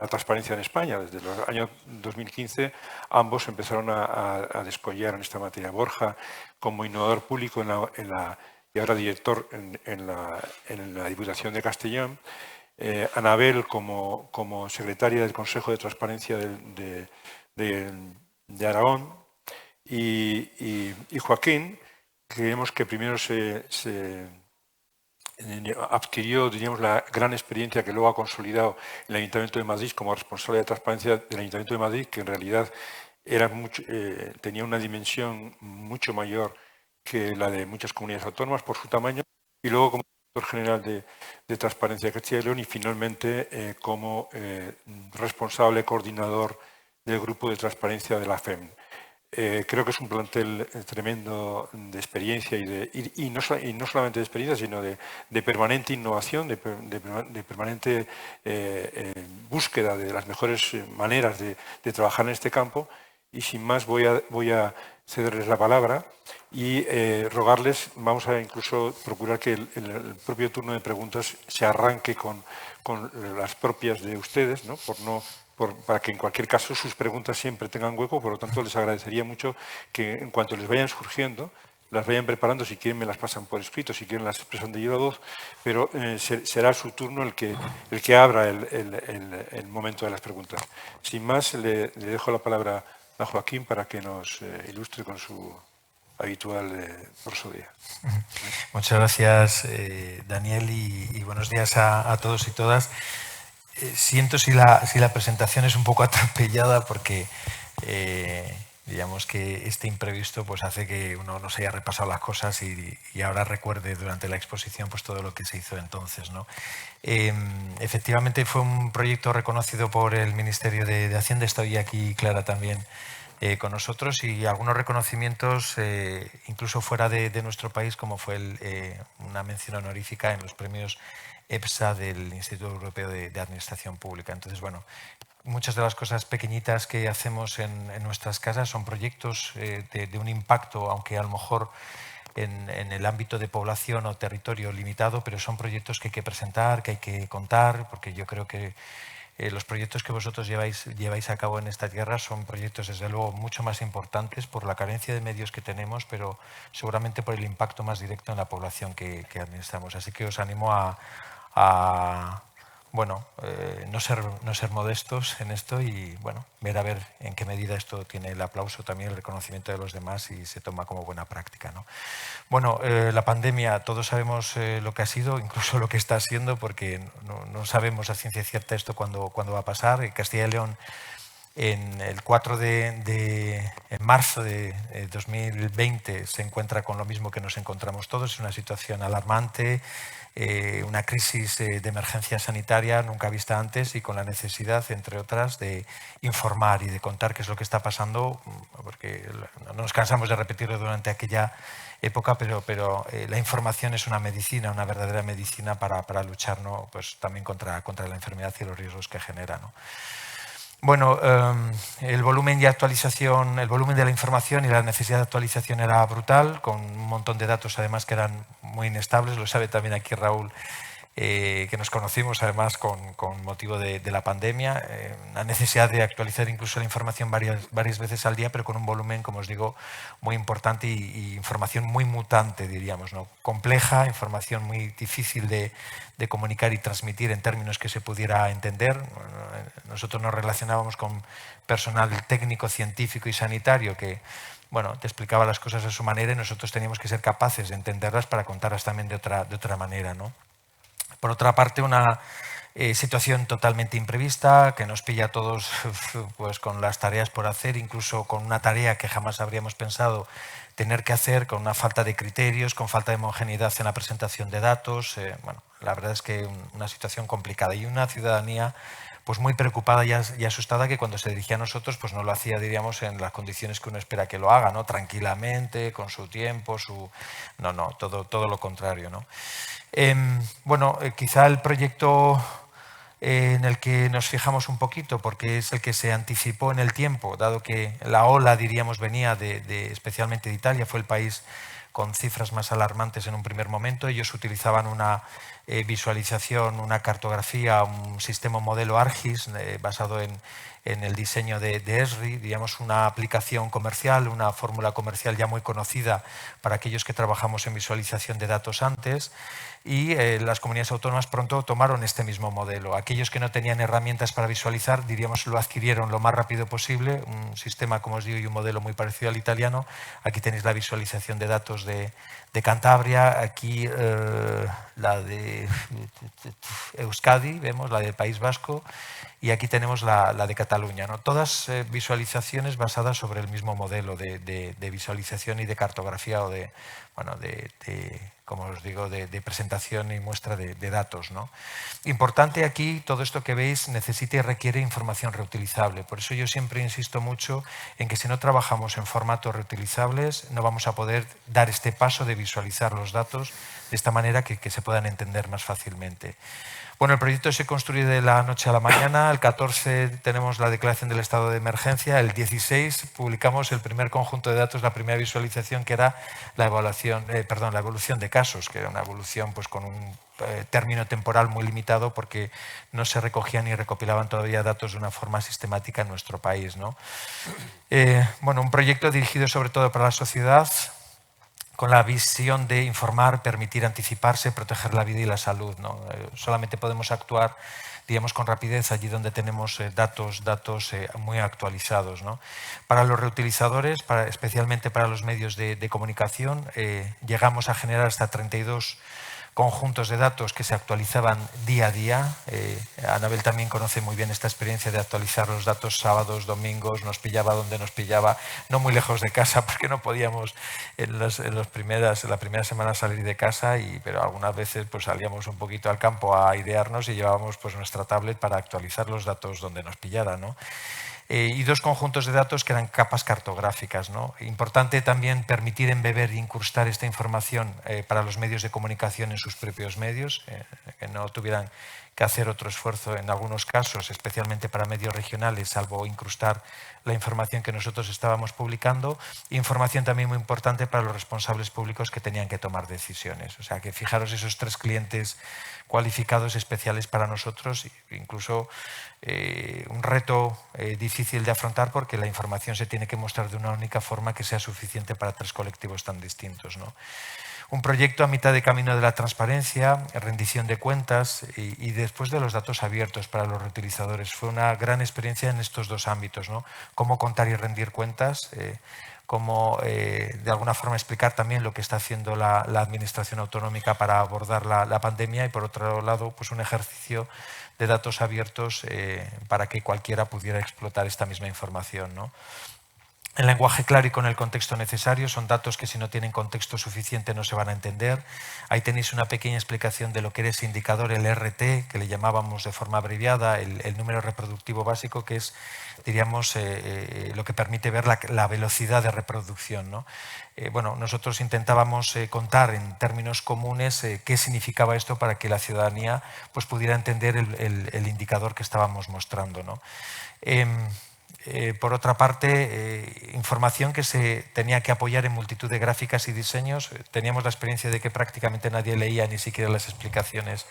la transparencia en España. Desde el año 2015 ambos empezaron a descollar en esta materia. Borja como innovador público y ahora director en la Diputación de Castellón, Anabel como secretaria del Consejo de Transparencia de Aragón y Joaquín, creemos que primero adquirió, diríamos, la gran experiencia que luego ha consolidado el Ayuntamiento de Madrid como responsable de transparencia del Ayuntamiento de Madrid, que en realidad tenía una dimensión mucho mayor que la de muchas comunidades autónomas por su tamaño, y luego como director general de Transparencia de Castilla y León y finalmente como responsable coordinador del grupo de transparencia de la FEM. Creo que es un plantel tremendo de experiencia y no solamente de experiencia, sino de permanente innovación, de permanente búsqueda de las mejores maneras de trabajar en este campo. Y sin más voy a cederles la palabra y rogarles, vamos a incluso procurar que el propio turno de preguntas se arranque con las propias de ustedes, ¿no? Para que en cualquier caso sus preguntas siempre tengan hueco. Por lo tanto, les agradecería mucho que en cuanto les vayan surgiendo, las vayan preparando. Si quieren me las pasan por escrito, si quieren las expresan de viva voz, pero será su turno el que abra el momento de las preguntas. Sin más, le dejo la palabra a Joaquín para que nos ilustre con su habitual prosodía. Muchas gracias, Daniel, y buenos días a todos y todas. Siento si la presentación es un poco atropellada porque digamos que este imprevisto pues hace que uno no se haya repasado las cosas y ahora recuerde durante la exposición pues todo lo que se hizo entonces, ¿no? Efectivamente fue un proyecto reconocido por el Ministerio de Hacienda. Estoy aquí, Clara, también con nosotros, y algunos reconocimientos incluso fuera de nuestro país, como fue una mención honorífica en los premios EPSA del Instituto Europeo de Administración Pública. Entonces, bueno, muchas de las cosas pequeñitas que hacemos en nuestras casas son proyectos de un impacto, aunque a lo mejor en el ámbito de población o territorio limitado, pero son proyectos que hay que presentar, que hay que contar, porque yo creo que los proyectos que vosotros lleváis a cabo en esta tierra son proyectos, desde luego, mucho más importantes por la carencia de medios que tenemos, pero seguramente por el impacto más directo en la población que administramos. Así que os animo bueno, no ser modestos en esto y bueno, ver a ver en qué medida esto tiene el aplauso, también el reconocimiento de los demás y se toma como buena práctica, ¿no? Bueno, la pandemia, todos sabemos lo que ha sido, incluso lo que está siendo, porque no sabemos a ciencia cierta esto cuándo va a pasar. En Castilla y León, el 4 en marzo de 2020 se encuentra con lo mismo que nos encontramos todos, una situación alarmante, una crisis de emergencia sanitaria nunca vista antes y con la necesidad, entre otras, de informar y de contar qué es lo que está pasando, porque no nos cansamos de repetirlo durante aquella época, pero la información es una medicina, una verdadera medicina para luchar, ¿no? Pues también contra la enfermedad y los riesgos que genera, ¿no? Bueno, el volumen de actualización, el volumen de la información y la necesidad de actualización era brutal, con un montón de datos además que eran muy inestables. Lo sabe también aquí Raúl, que nos conocimos además con motivo de la pandemia. La necesidad de actualizar incluso la información varias veces al día, pero con un volumen, como os digo, muy importante y información muy mutante, diríamos, ¿no? Compleja, información muy difícil de comunicar y transmitir en términos que se pudiera entender. Nosotros nos relacionábamos con personal técnico, científico y sanitario que, bueno, te explicaba las cosas a su manera y nosotros teníamos que ser capaces de entenderlas para contarlas también de otra manera, ¿no? Por otra parte, una situación totalmente imprevista que nos pilla a todos pues, con las tareas por hacer, incluso con una tarea que jamás habríamos pensado tener que hacer, con una falta de criterios, con falta de homogeneidad en la presentación de datos. Bueno, la verdad es que una situación complicada y una ciudadanía pues muy preocupada y asustada, que cuando se dirigía a nosotros pues no lo hacía, diríamos, en las condiciones que uno espera que lo haga, ¿no? Tranquilamente, con su tiempo, todo lo contrario, ¿no? Bueno, quizá el proyecto en el que nos fijamos un poquito, porque es el que se anticipó en el tiempo, dado que la ola, diríamos, venía especialmente de Italia, fue el país con cifras más alarmantes en un primer momento. Ellos utilizaban una visualización, una cartografía, un sistema modelo ARGIS basado en el diseño de Esri, digamos una aplicación comercial, una fórmula comercial ya muy conocida para aquellos que trabajamos en visualización de datos antes, y las comunidades autónomas pronto tomaron este mismo modelo. Aquellos que no tenían herramientas para visualizar, diríamos, lo adquirieron lo más rápido posible, un sistema, como os digo, y un modelo muy parecido al italiano. Aquí tenéis la visualización de datos de Cantabria, aquí la de Euskadi, vemos la del País Vasco, y aquí tenemos la de Cataluña, ¿no? Todas visualizaciones basadas sobre el mismo modelo de visualización y de cartografía o como os digo, de presentación y muestra de datos, ¿no? Importante aquí, todo esto que veis necesita y requiere información reutilizable. Por eso yo siempre insisto mucho en que si no trabajamos en formatos reutilizables no vamos a poder dar este paso de visualizar los datos de esta manera que se puedan entender más fácilmente. Bueno, el proyecto se construye de la noche a la mañana. El 14 tenemos la declaración del estado de emergencia. El 16 publicamos el primer conjunto de datos, la primera visualización, que era la evolución de casos, que era una evolución pues, con un término temporal muy limitado porque no se recogían ni recopilaban todavía datos de una forma sistemática en nuestro país, ¿no? Bueno, un proyecto dirigido sobre todo para la sociedad, con la visión de informar, permitir anticiparse, proteger la vida y la salud, ¿no? Solamente podemos actuar, digamos, con rapidez allí donde tenemos datos muy actualizados, ¿no? Para los reutilizadores, especialmente para los medios de comunicación, llegamos a generar hasta 32 conjuntos de datos que se actualizaban día a día. Anabel también conoce muy bien esta experiencia de actualizar los datos sábados, domingos, nos pillaba donde nos pillaba, no muy lejos de casa porque no podíamos en la primera semana salir de casa, pero algunas veces pues, salíamos un poquito al campo a idearnos y llevábamos pues, nuestra tablet para actualizar los datos donde nos pillara, ¿no? Y dos conjuntos de datos que eran capas cartográficas, ¿no? Importante también permitir embeber e incrustar esta información para los medios de comunicación en sus propios medios, que no tuvieran que hacer otro esfuerzo en algunos casos, especialmente para medios regionales, salvo incrustar la información que nosotros estábamos publicando. Información también muy importante para los responsables públicos que tenían que tomar decisiones. O sea, que fijaros esos tres clientes cualificados especiales para nosotros, incluso un reto difícil de afrontar porque la información se tiene que mostrar de una única forma que sea suficiente para tres colectivos tan distintos, ¿no? Un proyecto a mitad de camino de la transparencia, rendición de cuentas y después de los datos abiertos para los reutilizadores. Fue una gran experiencia en estos dos ámbitos, ¿no? Cómo contar y rendir cuentas, cómo de alguna forma explicar también lo que está haciendo la administración autonómica para abordar la pandemia y por otro lado pues un ejercicio de datos abiertos para que cualquiera pudiera explotar esta misma información, ¿no? En lenguaje claro y con el contexto necesario, son datos que si no tienen contexto suficiente no se van a entender. Ahí tenéis una pequeña explicación de lo que era ese indicador, el RT, que le llamábamos de forma abreviada, el número reproductivo básico, que es, diríamos, lo que permite ver la velocidad de reproducción, ¿no? Bueno, nosotros intentábamos contar en términos comunes qué significaba esto para que la ciudadanía pues, pudiera entender el indicador que estábamos mostrando, ¿no? Por otra parte, información que se tenía que apoyar en multitud de gráficas y diseños. Teníamos la experiencia de que prácticamente nadie leía ni siquiera las explicaciones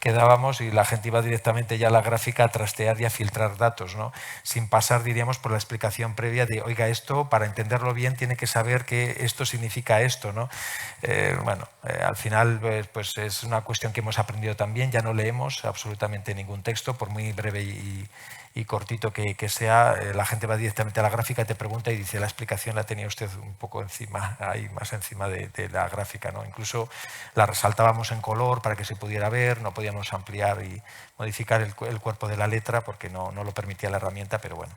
que dábamos y la gente iba directamente ya a la gráfica a trastear y a filtrar datos, ¿no? Sin pasar, diríamos, por la explicación previa de, oiga, esto, para entenderlo bien, tiene que saber que esto significa esto, ¿no? Al final, pues es una cuestión que hemos aprendido también. Ya no leemos absolutamente ningún texto, por muy breve y cortito que sea, la gente va directamente a la gráfica, te pregunta y dice, la explicación la tenía usted un poco encima, ahí más encima de la gráfica, ¿no? Incluso la resaltábamos en color para que se pudiera ver, no podíamos ampliar y modificar el cuerpo de la letra porque no lo permitía la herramienta, pero bueno.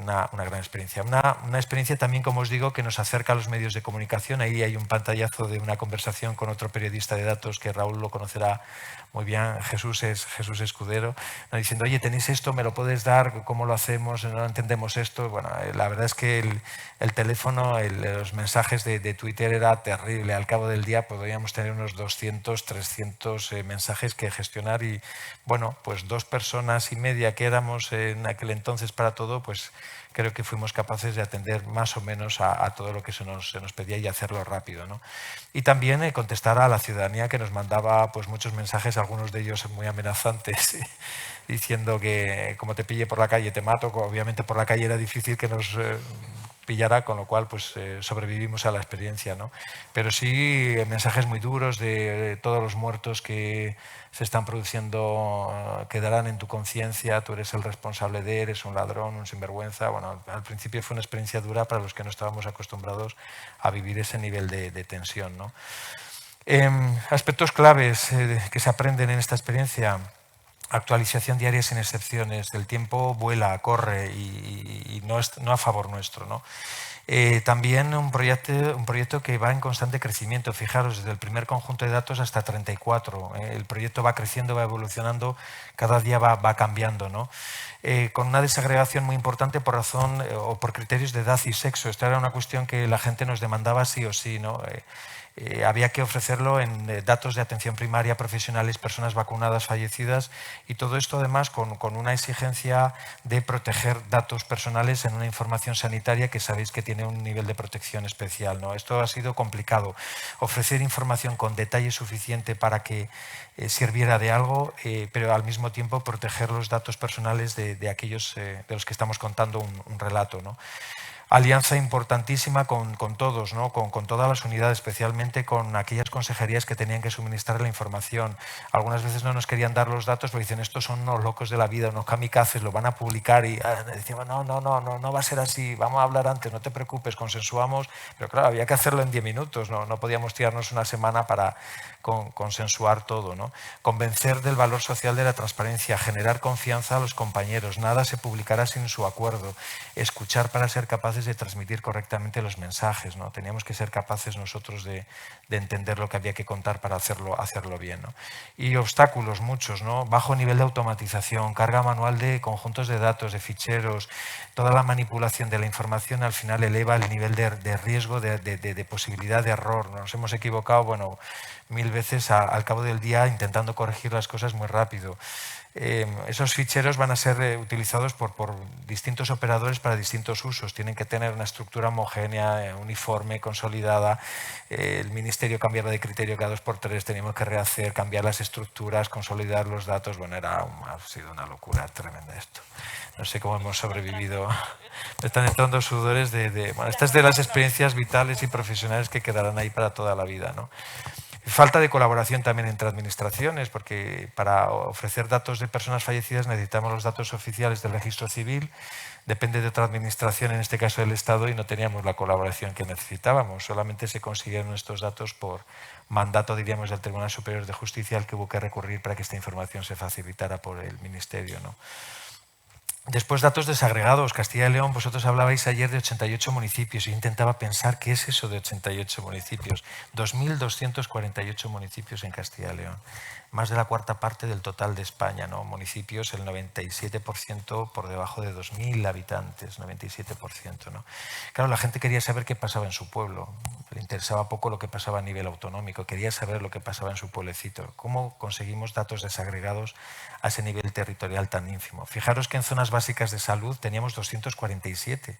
Una gran experiencia. Una experiencia también, como os digo, que nos acerca a los medios de comunicación. Ahí hay un pantallazo de una conversación con otro periodista de datos que Raúl lo conocerá muy bien, Jesús Escudero, diciendo, oye, tenéis esto, me lo puedes dar, ¿cómo lo hacemos? No entendemos esto. Bueno, la verdad es que el teléfono, los mensajes de Twitter era terrible. Al cabo del día podríamos tener unos 200, 300 mensajes que gestionar y, bueno, pues 2 personas y media que éramos en aquel entonces para para todo, pues creo que fuimos capaces de atender más o menos a todo lo que se nos pedía y hacerlo rápido, ¿no? Y también contestar a la ciudadanía que nos mandaba pues muchos mensajes, algunos de ellos muy amenazantes, diciendo que como te pille por la calle te mato. Obviamente por la calle era difícil que nos pillara, con lo cual pues sobrevivimos a la experiencia, ¿no? Pero sí mensajes muy duros de todos los muertos que se están produciendo quedarán en tu conciencia, tú eres el responsable de, eres un ladrón, un sinvergüenza. Bueno, al principio fue una experiencia dura para los que no estábamos acostumbrados a vivir ese nivel de tensión, ¿no? Aspectos claves que se aprenden en esta experiencia: actualización diaria sin excepciones. El tiempo vuela, corre y no a favor nuestro, ¿no? También un proyecto que va en constante crecimiento. Fijaros, desde el primer conjunto de datos hasta 34. El proyecto va creciendo, va evolucionando, cada día va cambiando, ¿no? Con una desagregación muy importante por razón o por criterios de edad y sexo. Esta era una cuestión que la gente nos demandaba sí o sí, ¿no? Había que ofrecerlo en datos de atención primaria, profesionales, personas vacunadas, fallecidas, y todo esto además con una exigencia de proteger datos personales en una información sanitaria que sabéis que tiene un nivel de protección especial, ¿no? Esto ha sido complicado. Ofrecer información con detalle suficiente para que sirviera de algo, pero al mismo tiempo proteger los datos personales de aquellos de los que estamos contando un relato, ¿no? Alianza importantísima con todos, ¿no? Con todas las unidades, especialmente con aquellas consejerías que tenían que suministrar la información. Algunas veces no nos querían dar los datos porque dicen, estos son unos locos de la vida, unos kamikazes, lo van a publicar, y decíamos, no va a ser así, vamos a hablar antes, no te preocupes, consensuamos. Pero claro, había que hacerlo en 10 minutos, no podíamos tirarnos una semana para consensuar todo, ¿no? Convencer del valor social de la transparencia, generar confianza a los compañeros, nada se publicará sin su acuerdo, escuchar para ser capaces de transmitir correctamente los mensajes, ¿no? Teníamos que ser capaces nosotros de entender lo que había que contar para hacerlo bien, ¿no? Y obstáculos muchos, ¿no? Bajo nivel de automatización, carga manual de conjuntos de datos, de ficheros, toda la manipulación de la información al final eleva el nivel de riesgo, de posibilidad de error. Nos hemos equivocado, bueno, 1000 veces al cabo del día intentando corregir las cosas muy rápido. Esos ficheros van a ser utilizados por distintos operadores para distintos usos. Tienen que tener una estructura homogénea, uniforme, consolidada. El ministerio cambiaba de criterio cada 2 por 3, teníamos que rehacer, cambiar las estructuras, consolidar los datos. Bueno, ha sido una locura tremenda esto. No sé cómo hemos sobrevivido. Me están entrando sudores bueno, estas de las experiencias vitales y profesionales que quedarán ahí para toda la vida, ¿no? Falta de colaboración también entre administraciones, porque para ofrecer datos de personas fallecidas necesitamos los datos oficiales del registro civil. Depende de otra administración, en este caso del Estado, y no teníamos la colaboración que necesitábamos. Solamente se consiguieron estos datos por mandato, diríamos, del Tribunal Superior de Justicia, al que hubo que recurrir para que esta información se facilitara por el Ministerio, ¿no? Después, datos desagregados. Castilla y León, vosotros hablabais ayer de 88 municipios. Yo intentaba pensar qué es eso de 88 municipios. 2.248 municipios en Castilla y León. Más de la cuarta parte del total de España, ¿no? Municipios, el 97% por debajo de 2.000 habitantes, 97%, ¿no? Claro, la gente quería saber qué pasaba en su pueblo. Le interesaba poco lo que pasaba a nivel autonómico. Quería saber lo que pasaba en su pueblecito. ¿Cómo conseguimos datos desagregados a ese nivel territorial tan ínfimo? Fijaros que en zonas básicas de salud teníamos 247,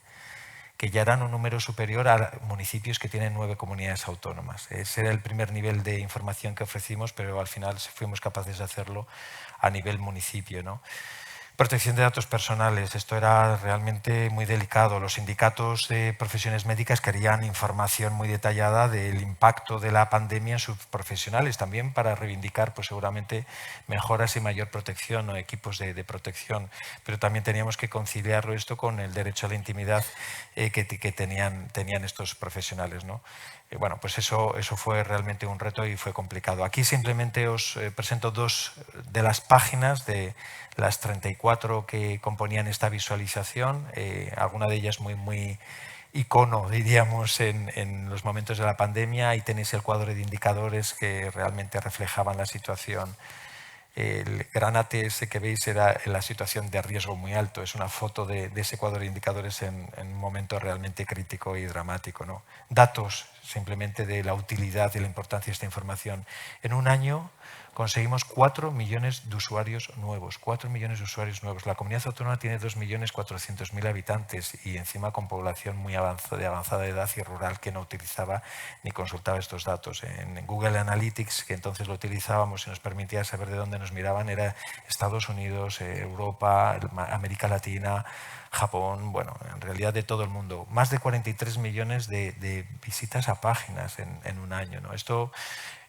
que ya eran un número superior a municipios que tienen 9 comunidades autónomas. Ese era el primer nivel de información que ofrecimos, pero al final fuimos capaces de hacerlo a nivel municipio, ¿no? Protección de datos personales. Esto era realmente muy delicado. Los sindicatos de profesiones médicas querían información muy detallada del impacto de la pandemia en sus profesionales, también para reivindicar pues, seguramente mejoras y mayor protección o equipos de protección. Pero también teníamos que conciliarlo esto con el derecho a la intimidad que tenían estos profesionales, ¿no? Bueno, pues eso fue realmente un reto y fue complicado. Aquí simplemente os presento 2 de las páginas de las 34 que componían esta visualización, alguna de ellas muy icono, diríamos, en los momentos de la pandemia. Ahí tenéis el cuadro de indicadores que realmente reflejaban la situación. El granate ese que veis era la situación de riesgo muy alto. Es una foto de ese cuadro de indicadores en un momento realmente crítico y dramático, ¿no? Datos simplemente de la utilidad y la importancia de esta información. En un año conseguimos 4 millones de usuarios nuevos. 4 millones de usuarios nuevos. La comunidad autónoma tiene 2.400.000 habitantes y encima con población muy de avanzada edad y rural que no utilizaba ni consultaba estos datos. En Google Analytics, que entonces lo utilizábamos y nos permitía saber de dónde nos miraban, era Estados Unidos, Europa, América Latina, Japón, bueno, en realidad de todo el mundo. Más de 43 millones de visitas a páginas en un año, ¿no? Esto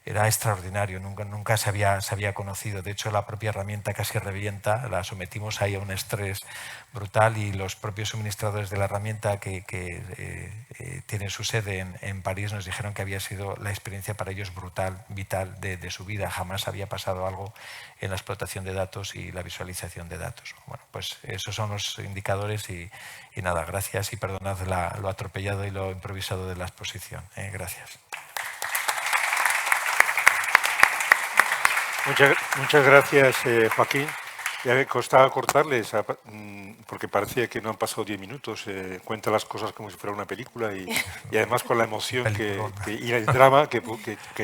era extraordinario, nunca se había conocido. De hecho, la propia herramienta casi revienta, la sometimos ahí a un estrés brutal y los propios suministradores de la herramienta que tienen su sede en París nos dijeron que había sido la experiencia para ellos brutal, vital de su vida. Jamás había pasado algo en la explotación de datos y la visualización de datos. Bueno, pues esos son los indicadores y nada, gracias y perdonad lo atropellado y lo improvisado de la exposición. Gracias. Muchas gracias, Joaquín. Ya me costaba cortarles porque parecía que no han pasado 10 minutos. Cuenta las cosas como si fuera una película y además con la emoción y el drama que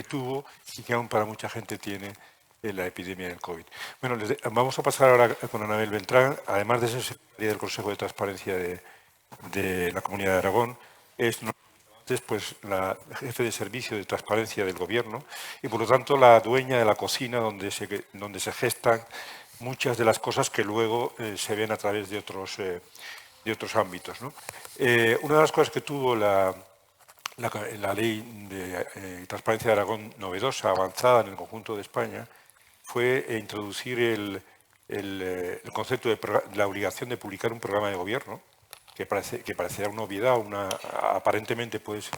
tuvo y que aún para mucha gente tiene la epidemia del COVID. Bueno, vamos a pasar ahora con Anabel Beltrán. Además de ser secretaria del Consejo de Transparencia de la Comunidad de Aragón, es pues la jefe de servicio de transparencia del gobierno y por lo tanto la dueña de la cocina donde se gestan muchas de las cosas que luego se ven a través de otros ámbitos, ¿no? Una de las cosas que tuvo la ley de transparencia de Aragón novedosa, avanzada en el conjunto de España, fue introducir el concepto de la obligación de publicar un programa de gobierno, que parecerá una obviedad, aparentemente puede ser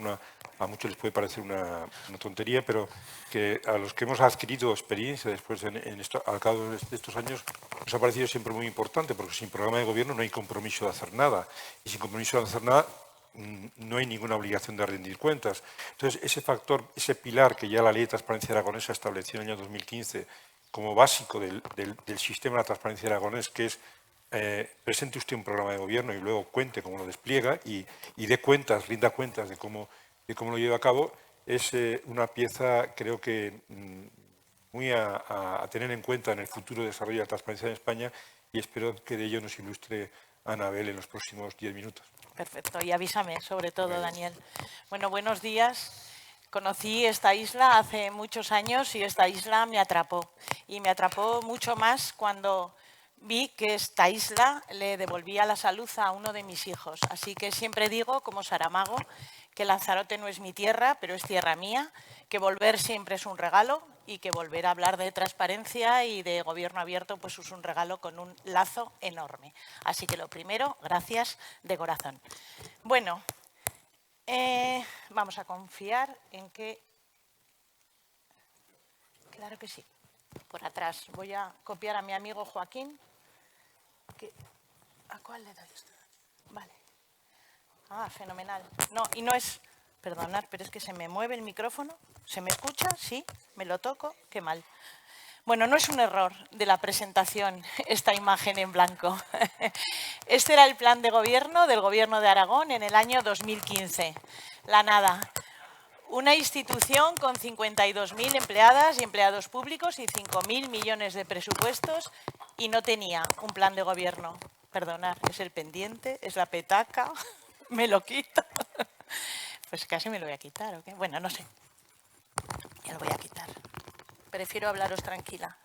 a muchos les puede parecer una tontería, pero que a los que hemos adquirido experiencia después al cabo de estos años nos ha parecido siempre muy importante, porque sin programa de gobierno no hay compromiso de hacer nada, y sin compromiso de hacer nada no hay ninguna obligación de rendir cuentas. Entonces, ese factor, ese pilar que ya la Ley de Transparencia Aragonesa estableció en el año 2015 como básico del sistema de la transparencia aragonés, que es presente usted un programa de gobierno y luego cuente cómo lo despliega y dé cuentas, rinda cuentas de cómo lo lleva a cabo, es una pieza, creo que, muy a tener en cuenta en el futuro desarrollo de la transparencia en España y espero que de ello nos ilustre Anabel en los próximos 10 minutos. Perfecto, y avísame sobre todo, Daniel. Bueno, buenos días. Conocí esta isla hace muchos años y esta isla me atrapó. Y me atrapó mucho más cuando vi que esta isla le devolvía la salud a uno de mis hijos. Así que siempre digo, como Saramago, que Lanzarote no es mi tierra, pero es tierra mía, que volver siempre es un regalo y que volver a hablar de transparencia y de gobierno abierto pues es un regalo con un lazo enorme. Así que lo primero, gracias de corazón. Bueno, vamos a confiar en que... Claro que sí. Por atrás voy a copiar a mi amigo Joaquín. ¿A cuál le doy esto? Vale. Ah, fenomenal. No, y no es... Perdonad, pero es que se me mueve el micrófono. ¿Se me escucha? Sí. ¿Me lo toco? Qué mal. Bueno, no es un error de la presentación esta imagen en blanco. Este era el plan de gobierno del Gobierno de Aragón en el año 2015. La nada. Una institución con 52.000 empleadas y empleados públicos y 5.000 millones de presupuestos y no tenía un plan de gobierno. Perdonad, es el pendiente, es la petaca, me lo quito. Pues casi me lo voy a quitar, ¿o qué? Bueno, no sé. Ya lo voy a quitar. Prefiero hablaros tranquila.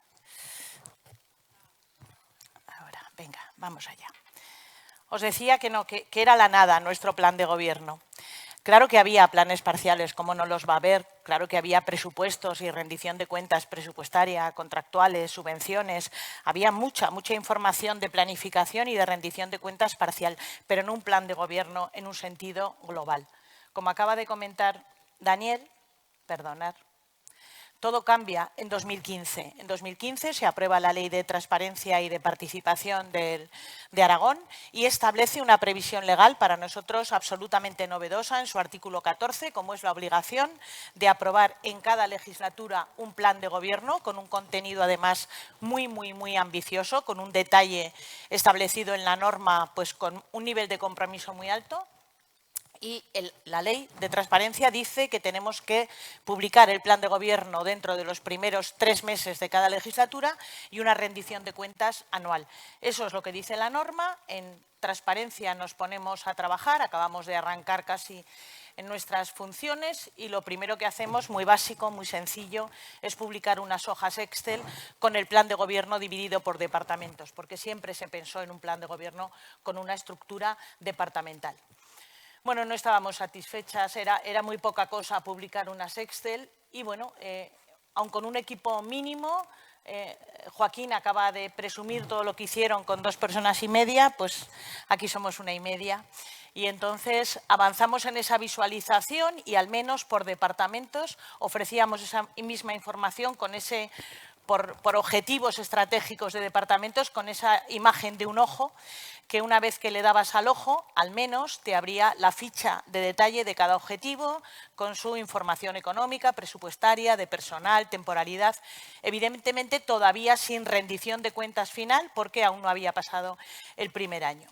Ahora, venga, vamos allá. Os decía que no, que era la nada nuestro plan de gobierno. Claro que había planes parciales, ¿cómo no los va a haber? Claro que había presupuestos y rendición de cuentas presupuestaria, contractuales, subvenciones. Había mucha información de planificación y de rendición de cuentas parcial, pero no un plan de gobierno en un sentido global. Como acaba de comentar Daniel, perdonad, todo cambia en 2015. En 2015 se aprueba la Ley de Transparencia y de Participación de Aragón y establece una previsión legal para nosotros absolutamente novedosa en su artículo 14, como es la obligación de aprobar en cada legislatura un plan de gobierno con un contenido además muy ambicioso, con un detalle establecido en la norma, pues con un nivel de compromiso muy alto. Y la ley de transparencia dice que tenemos que publicar el plan de gobierno dentro de los primeros 3 meses de cada legislatura y una rendición de cuentas anual. Eso es lo que dice la norma. En transparencia nos ponemos a trabajar, acabamos de arrancar casi en nuestras funciones y lo primero que hacemos, muy básico, muy sencillo, es publicar unas hojas Excel con el plan de gobierno dividido por departamentos, porque siempre se pensó en un plan de gobierno con una estructura departamental. Bueno, no estábamos satisfechas, era muy poca cosa publicar unas Excel y, bueno, aun con un equipo mínimo, Joaquín acaba de presumir todo lo que hicieron con 2 personas y media, pues aquí somos 1 y media. Y entonces avanzamos en esa visualización y al menos por departamentos ofrecíamos esa misma información con ese por objetivos estratégicos de departamentos con esa imagen de un ojo, que una vez que le dabas al ojo, al menos te abría la ficha de detalle de cada objetivo, con su información económica, presupuestaria, de personal, temporalidad, evidentemente todavía sin rendición de cuentas final, porque aún no había pasado el primer año.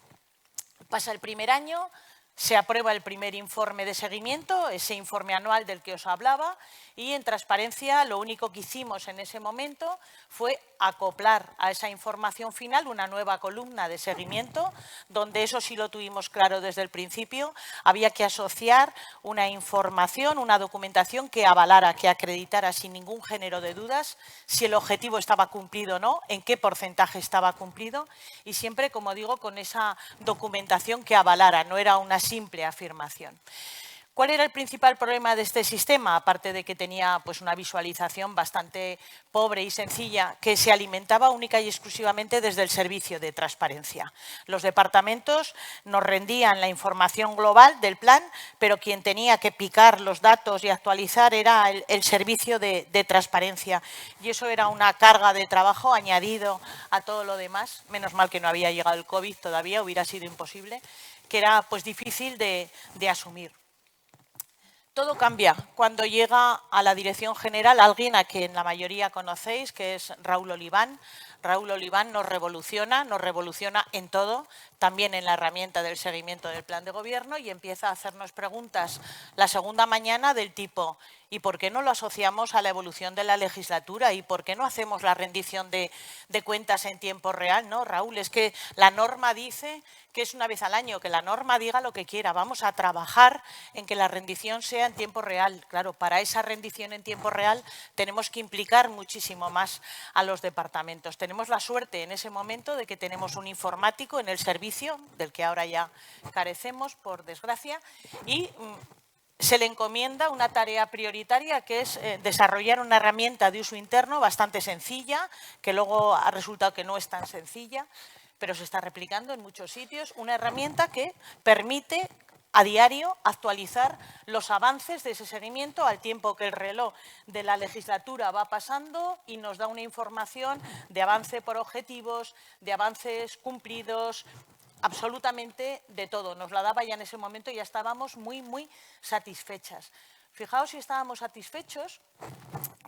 Pasa el primer año, se aprueba el primer informe de seguimiento, ese informe anual del que os hablaba, y en transparencia lo único que hicimos en ese momento fue acoplar a esa información final una nueva columna de seguimiento, donde eso sí lo tuvimos claro desde el principio, había que asociar una información, una documentación que avalara, que acreditara sin ningún género de dudas si el objetivo estaba cumplido o no, en qué porcentaje estaba cumplido y siempre, como digo, con esa documentación que avalara, no era una simple afirmación. ¿Cuál era el principal problema de este sistema? Aparte de que tenía pues, una visualización bastante pobre y sencilla, que se alimentaba única y exclusivamente desde el servicio de transparencia. Los departamentos nos rendían la información global del plan, pero quien tenía que picar los datos y actualizar era el servicio de transparencia. Y eso era una carga de trabajo añadido a todo lo demás. Menos mal que no había llegado el COVID todavía, hubiera sido imposible, que era pues, difícil de asumir. Todo cambia cuando llega a la dirección general alguien a quien la mayoría conocéis, que es Raúl Oliván. Raúl Oliván nos revoluciona en todo, también en la herramienta del seguimiento del plan de gobierno y empieza a hacernos preguntas la segunda mañana del tipo ¿y por qué no lo asociamos a la evolución de la legislatura? ¿Y por qué no hacemos la rendición de cuentas en tiempo real? No, Raúl, es que la norma dice que es una vez al año, que la norma diga lo que quiera. Vamos a trabajar en que la rendición sea en tiempo real. Claro, para esa rendición en tiempo real tenemos que implicar muchísimo más a los departamentos. Tenemos la suerte en ese momento de que tenemos un informático en el servicio, del que ahora ya carecemos, por desgracia, y se le encomienda una tarea prioritaria que es desarrollar una herramienta de uso interno bastante sencilla, que luego ha resultado que no es tan sencilla, pero se está replicando en muchos sitios, una herramienta que permite a diario actualizar los avances de ese seguimiento al tiempo que el reloj de la legislatura va pasando y nos da una información de avance por objetivos, de avances cumplidos, absolutamente de todo. Nos la daba ya en ese momento y ya estábamos muy, muy satisfechas. Fijaos si estábamos satisfechos,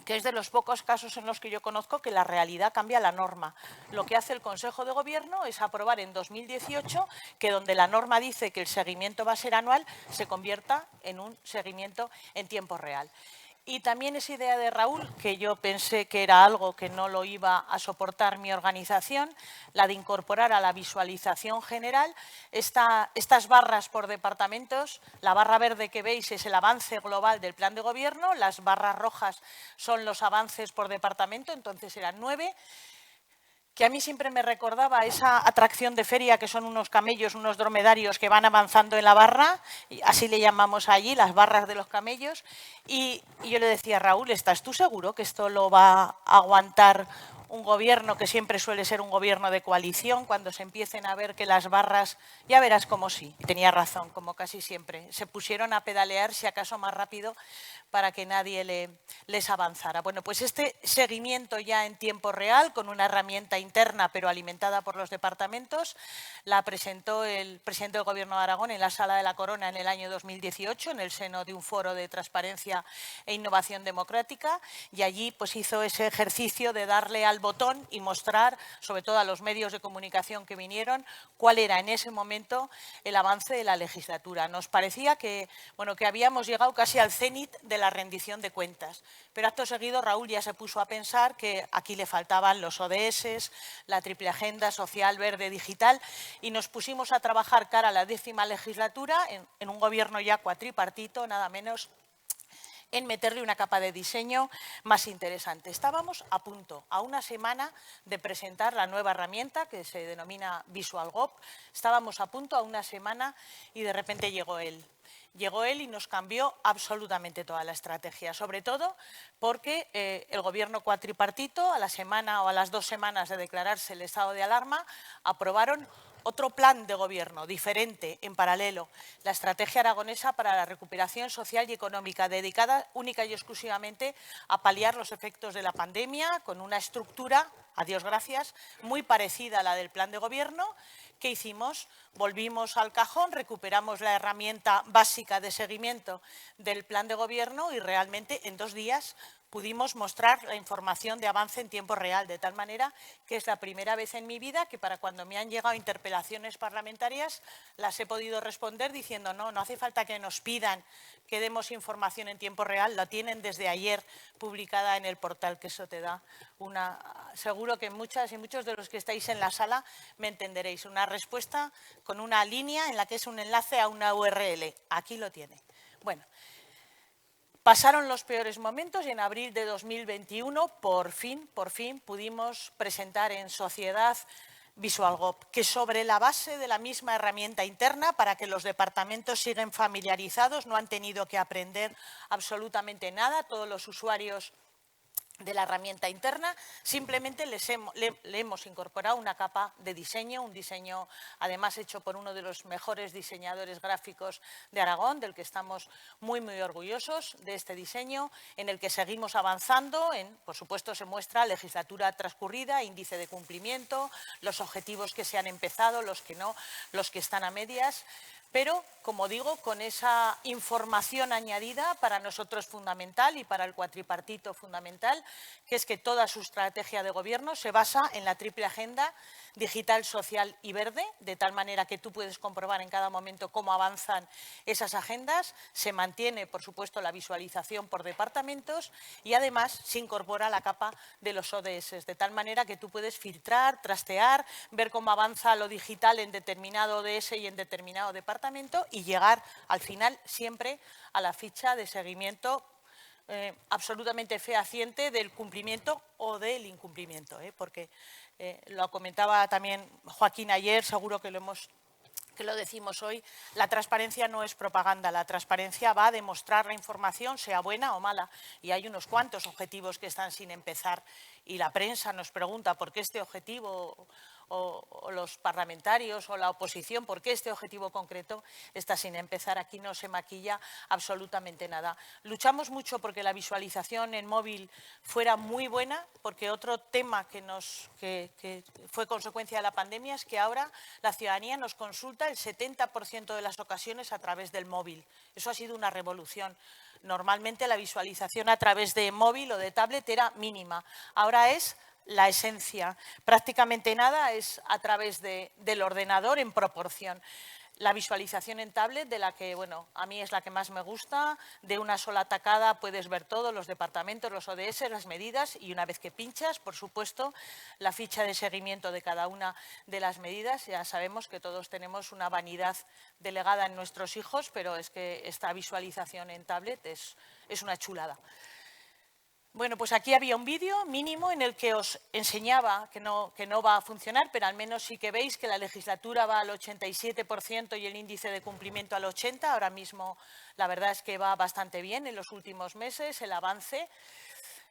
que es de los pocos casos en los que yo conozco que la realidad cambia la norma. Lo que hace el Consejo de Gobierno es aprobar en 2018 que donde la norma dice que el seguimiento va a ser anual, se convierta en un seguimiento en tiempo real. Y también esa idea de Raúl, que yo pensé que era algo que no lo iba a soportar mi organización, la de incorporar a la visualización general estas barras por departamentos. La barra verde que veis es el avance global del plan de gobierno, las barras rojas son los avances por departamento, entonces eran 9. Que a mí siempre me recordaba esa atracción de feria que son unos camellos, unos dromedarios que van avanzando en la barra, así le llamamos allí, las barras de los camellos, y yo le decía, Raúl, ¿estás tú seguro que esto lo va a aguantar un gobierno que siempre suele ser un gobierno de coalición? Cuando se empiecen a ver que las barras, ya verás como sí, tenía razón, como casi siempre, se pusieron a pedalear si acaso más rápido para que nadie les avanzara. Bueno, pues este seguimiento ya en tiempo real, con una herramienta interna pero alimentada por los departamentos, la presentó el presidente del Gobierno de Aragón en la Sala de la Corona en el año 2018, en el seno de un foro de transparencia e innovación democrática, y allí pues hizo ese ejercicio de darle al botón y mostrar, sobre todo a los medios de comunicación que vinieron, cuál era en ese momento el avance de la legislatura. Nos parecía que, bueno, que habíamos llegado casi al cénit de la rendición de cuentas, pero acto seguido Raúl ya se puso a pensar que aquí le faltaban los ODS, la triple agenda social, verde, digital, y nos pusimos a trabajar cara a la 10ª legislatura en un gobierno ya cuatripartito, nada menos, en meterle una capa de diseño más interesante. Estábamos a punto, a una semana de presentar la nueva herramienta que se denomina VisualGov. Estábamos a punto, a una semana, y de repente llegó él. Llegó él y nos cambió absolutamente toda la estrategia, sobre todo porque el gobierno cuatripartito, a la semana o a las 2 semanas de declararse el estado de alarma, aprobaron otro plan de gobierno diferente, en paralelo, la estrategia aragonesa para la recuperación social y económica, dedicada única y exclusivamente a paliar los efectos de la pandemia, con una estructura, a Dios gracias, muy parecida a la del plan de gobierno. ¿Qué hicimos? Volvimos al cajón, recuperamos la herramienta básica de seguimiento del plan de gobierno y realmente en 2 días pudimos mostrar la información de avance en tiempo real, de tal manera que es la primera vez en mi vida que para cuando me han llegado interpelaciones parlamentarias las he podido responder diciendo no hace falta que nos pidan que demos información en tiempo real, la tienen desde ayer publicada en el portal, que eso te da una… Seguro que muchas y muchos de los que estáis en la sala me entenderéis, una respuesta con una línea en la que es un enlace a una URL. Aquí lo tiene. Bueno. Pasaron los peores momentos y en abril de 2021, por fin pudimos presentar en sociedad VisualGov, que sobre la base de la misma herramienta interna, para que los departamentos sigan familiarizados, no han tenido que aprender absolutamente nada, todos los usuarios de la herramienta interna, simplemente le hemos incorporado una capa de diseño, un diseño además hecho por uno de los mejores diseñadores gráficos de Aragón, del que estamos muy orgullosos de este diseño, en el que seguimos avanzando. Por supuesto, se muestra legislatura transcurrida, índice de cumplimiento, los objetivos que se han empezado, los que no, los que están a medias. Pero, como digo, con esa información añadida para nosotros fundamental y para el cuatripartito fundamental, que es que toda su estrategia de gobierno se basa en la triple agenda digital, social y verde, de tal manera que tú puedes comprobar en cada momento cómo avanzan esas agendas. Se mantiene, por supuesto, la visualización por departamentos y además se incorpora la capa de los ODS, de tal manera que tú puedes filtrar, trastear, ver cómo avanza lo digital en determinado ODS y en determinado departamento y llegar al final siempre a la ficha de seguimiento absolutamente fehaciente del cumplimiento o del incumplimiento, porque lo comentaba también Joaquín ayer, seguro que lo decimos hoy, la transparencia no es propaganda, la transparencia va a demostrar la información, sea buena o mala, y hay unos cuantos objetivos que están sin empezar y la prensa nos pregunta por qué este objetivo o los parlamentarios o la oposición, por qué este objetivo concreto está sin empezar. Aquí no se maquilla absolutamente nada. Luchamos mucho porque la visualización en móvil fuera muy buena, porque otro tema que fue consecuencia de la pandemia es que ahora la ciudadanía nos consulta el 70% de las ocasiones a través del móvil. Eso ha sido una revolución. Normalmente la visualización a través de móvil o de tablet era mínima. Ahora es la esencia. Prácticamente nada es a través del ordenador en proporción. La visualización en tablet, de la que, bueno, a mí es la que más me gusta, de una sola tacada puedes ver todos los departamentos, los ODS, las medidas y una vez que pinchas, por supuesto, la ficha de seguimiento de cada una de las medidas. Ya sabemos que todos tenemos una vanidad delegada en nuestros hijos, pero es que esta visualización en tablet es una chulada. Bueno, pues aquí había un vídeo mínimo en el que os enseñaba que no va a funcionar, pero al menos sí que veis que la legislatura va al 87% y el índice de cumplimiento al 80%. Ahora mismo la verdad es que va bastante bien en los últimos meses el avance.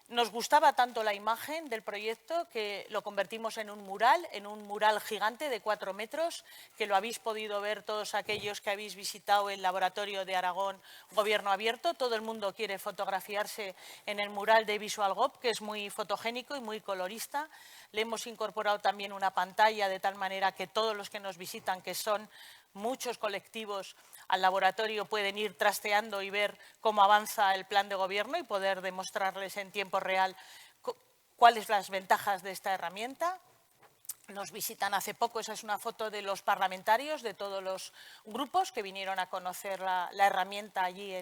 Nos gustaba tanto la imagen del proyecto que lo convertimos en un mural gigante de 4 metros, que lo habéis podido ver todos aquellos que habéis visitado el laboratorio de Aragón Gobierno Abierto. Todo el mundo quiere fotografiarse en el mural de VisualGov, que es muy fotogénico y muy colorista. Le hemos incorporado también una pantalla de tal manera que todos los que nos visitan, que son muchos colectivos al laboratorio, pueden ir trasteando y ver cómo avanza el plan de gobierno y poder demostrarles en tiempo real cuáles las ventajas de esta herramienta. Nos visitan hace poco, esa es una foto de los parlamentarios de todos los grupos que vinieron a conocer la herramienta allí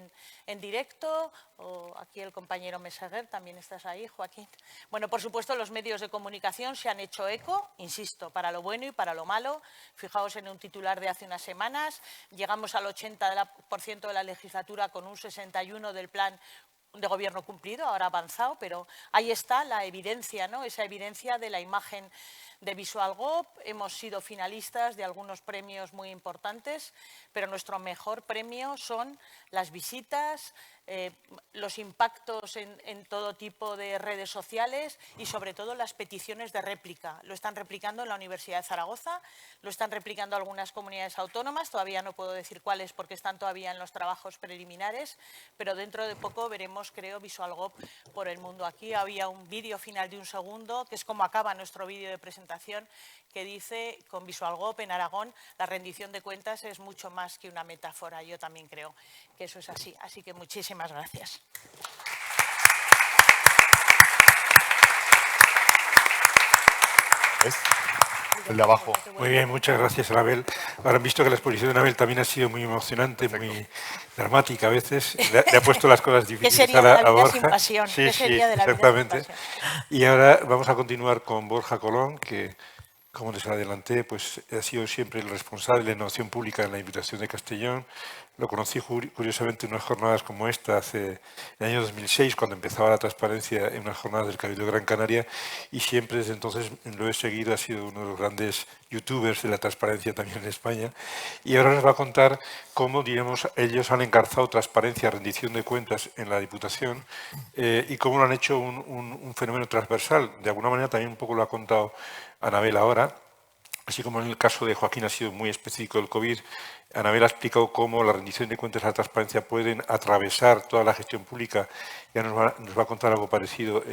en directo. O aquí el compañero Meseguer, también estás ahí, Joaquín. Bueno, por supuesto, los medios de comunicación se han hecho eco, insisto, para lo bueno y para lo malo. Fijaos en un titular de hace unas semanas, llegamos al 80% de la legislatura con un 61% del plan de gobierno cumplido, ahora avanzado, pero ahí está la evidencia, ¿no? Esa evidencia de la imagen de VisualGov. Hemos sido finalistas de algunos premios muy importantes, pero nuestro mejor premio son las visitas, los impactos en todo tipo de redes sociales y sobre todo las peticiones de réplica. Lo están replicando en la Universidad de Zaragoza, lo están replicando algunas comunidades autónomas, todavía no puedo decir cuáles porque están todavía en los trabajos preliminares, pero dentro de poco veremos, creo, VisualGov por el mundo. Aquí había un vídeo final de 1 segundo, que es como acaba nuestro vídeo de presentación, que dice, con VisualGov en Aragón, la rendición de cuentas es mucho más que una metáfora. Yo también creo que eso es así. Así que muchísimas gracias. ¿Es? El de abajo. Muy bien, muchas gracias, Anabel. Ahora han visto que la exposición de Anabel también ha sido muy emocionante, muy dramática a veces. Le ha puesto las cosas difíciles a Borja. Sin pasión? Sí, ¿Qué sería de la vida exactamente. sin pasión? Y ahora vamos a continuar con Borja Colón, que, como les adelanté, pues ha sido siempre el responsable de la innovación pública en la Diputación de Castellón. Lo conocí curiosamente en unas jornadas como esta, en el año 2006, cuando empezaba la transparencia en unas jornadas del Cabildo de Gran Canaria, y siempre desde entonces lo he seguido, ha sido uno de los grandes youtubers de la transparencia también en España. Y ahora nos va a contar cómo, digamos, ellos han encarzado transparencia, rendición de cuentas en la Diputación y cómo lo han hecho un fenómeno transversal. De alguna manera también un poco lo ha contado Anabel ahora. Así como en el caso de Joaquín ha sido muy específico del COVID, Anabel ha explicado cómo la rendición de cuentas y la transparencia pueden atravesar toda la gestión pública. Ya nos va a contar algo parecido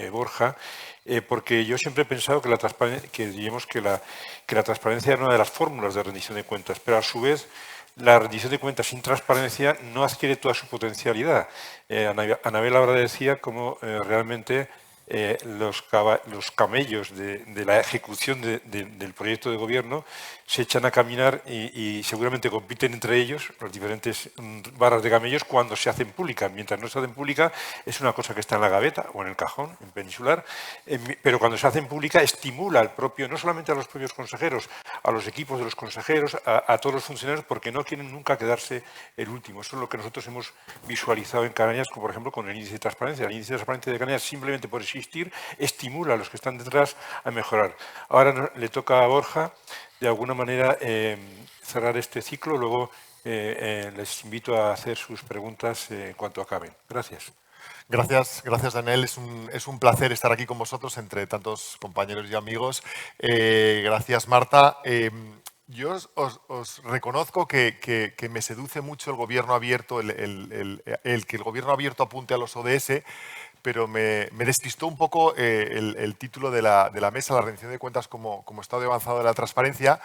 Borja, porque yo siempre he pensado que la transparencia era una de las fórmulas de rendición de cuentas, pero a su vez la rendición de cuentas sin transparencia no adquiere toda su potencialidad. Anabel ahora decía cómo realmente los camellos de la ejecución del proyecto de gobierno se echan a caminar y seguramente compiten entre ellos, las diferentes barras de camellos, cuando se hacen públicas. Mientras no se hacen públicas es una cosa que está en la gaveta o en el cajón, en Peninsular, pero cuando se hacen públicas estimula al propio, no solamente a los propios consejeros, a los equipos de los consejeros, a todos los funcionarios, porque no quieren nunca quedarse el último. Eso es lo que nosotros hemos visualizado en Canarias, como por ejemplo con el índice de transparencia. El índice de transparencia de Canarias, simplemente por existir, estimula a los que están detrás a mejorar. Ahora le toca a Borja, de alguna manera, cerrar este ciclo. Luego les invito a hacer sus preguntas en cuanto acaben. Gracias. Gracias, Daniel. Es un placer estar aquí con vosotros entre tantos compañeros y amigos. Gracias, Marta. Yo os reconozco que me seduce mucho el gobierno abierto, el que el gobierno abierto apunte a los ODS, pero me despistó un poco el título de la mesa, la rendición de cuentas como estado avanzado de la transparencia,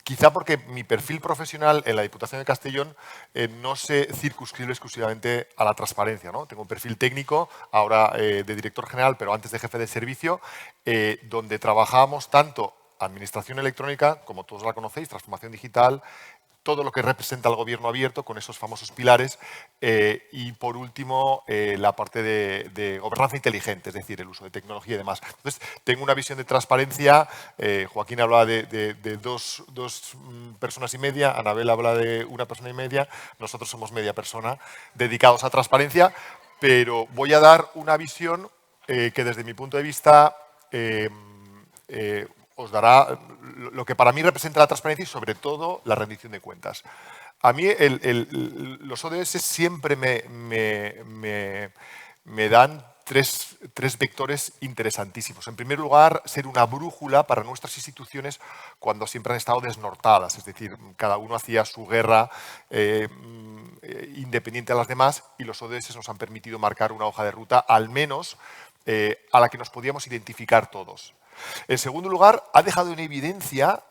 quizá porque mi perfil profesional en la Diputación de Castellón no se circunscribe exclusivamente a la transparencia, ¿no? Tengo un perfil técnico, ahora de director general, pero antes de jefe de servicio, donde trabajamos tanto administración electrónica, como todos la conocéis, transformación digital, todo lo que representa el gobierno abierto con esos famosos pilares y, por último, la parte de gobernanza inteligente, es decir, el uso de tecnología y demás. Entonces, tengo una visión de transparencia. Joaquín hablaba de dos personas y media, Anabel habla de 1 persona y media, nosotros somos media persona dedicados a transparencia, pero voy a dar una visión que desde mi punto de vista os dará lo que para mí representa la transparencia y, sobre todo, la rendición de cuentas. A mí los ODS siempre me dan tres vectores interesantísimos. En primer lugar, ser una brújula para nuestras instituciones cuando siempre han estado desnortadas, es decir, cada uno hacía su guerra independiente a las demás, y los ODS nos han permitido marcar una hoja de ruta, al menos a la que nos podíamos identificar todos. En segundo lugar, ha dejado en evidencia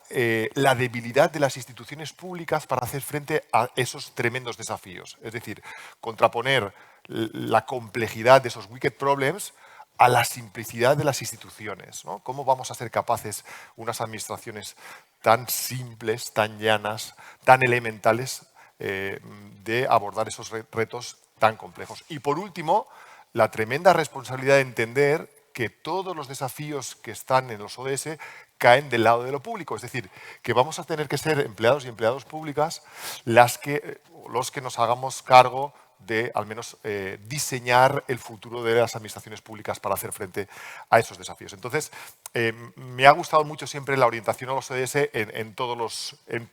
la debilidad de las instituciones públicas para hacer frente a esos tremendos desafíos. Es decir, contraponer la complejidad de esos wicked problems a la simplicidad de las instituciones, ¿no? ¿Cómo vamos a ser capaces, unas administraciones tan simples, tan llanas, tan elementales, de abordar esos retos tan complejos? Y por último, la tremenda responsabilidad de entender que todos los desafíos que están en los ODS caen del lado de lo público. Es decir, que vamos a tener que ser empleados y empleadas públicas los que nos hagamos cargo de, al menos, diseñar el futuro de las administraciones públicas para hacer frente a esos desafíos. Entonces, me ha gustado mucho siempre la orientación a los ODS en todas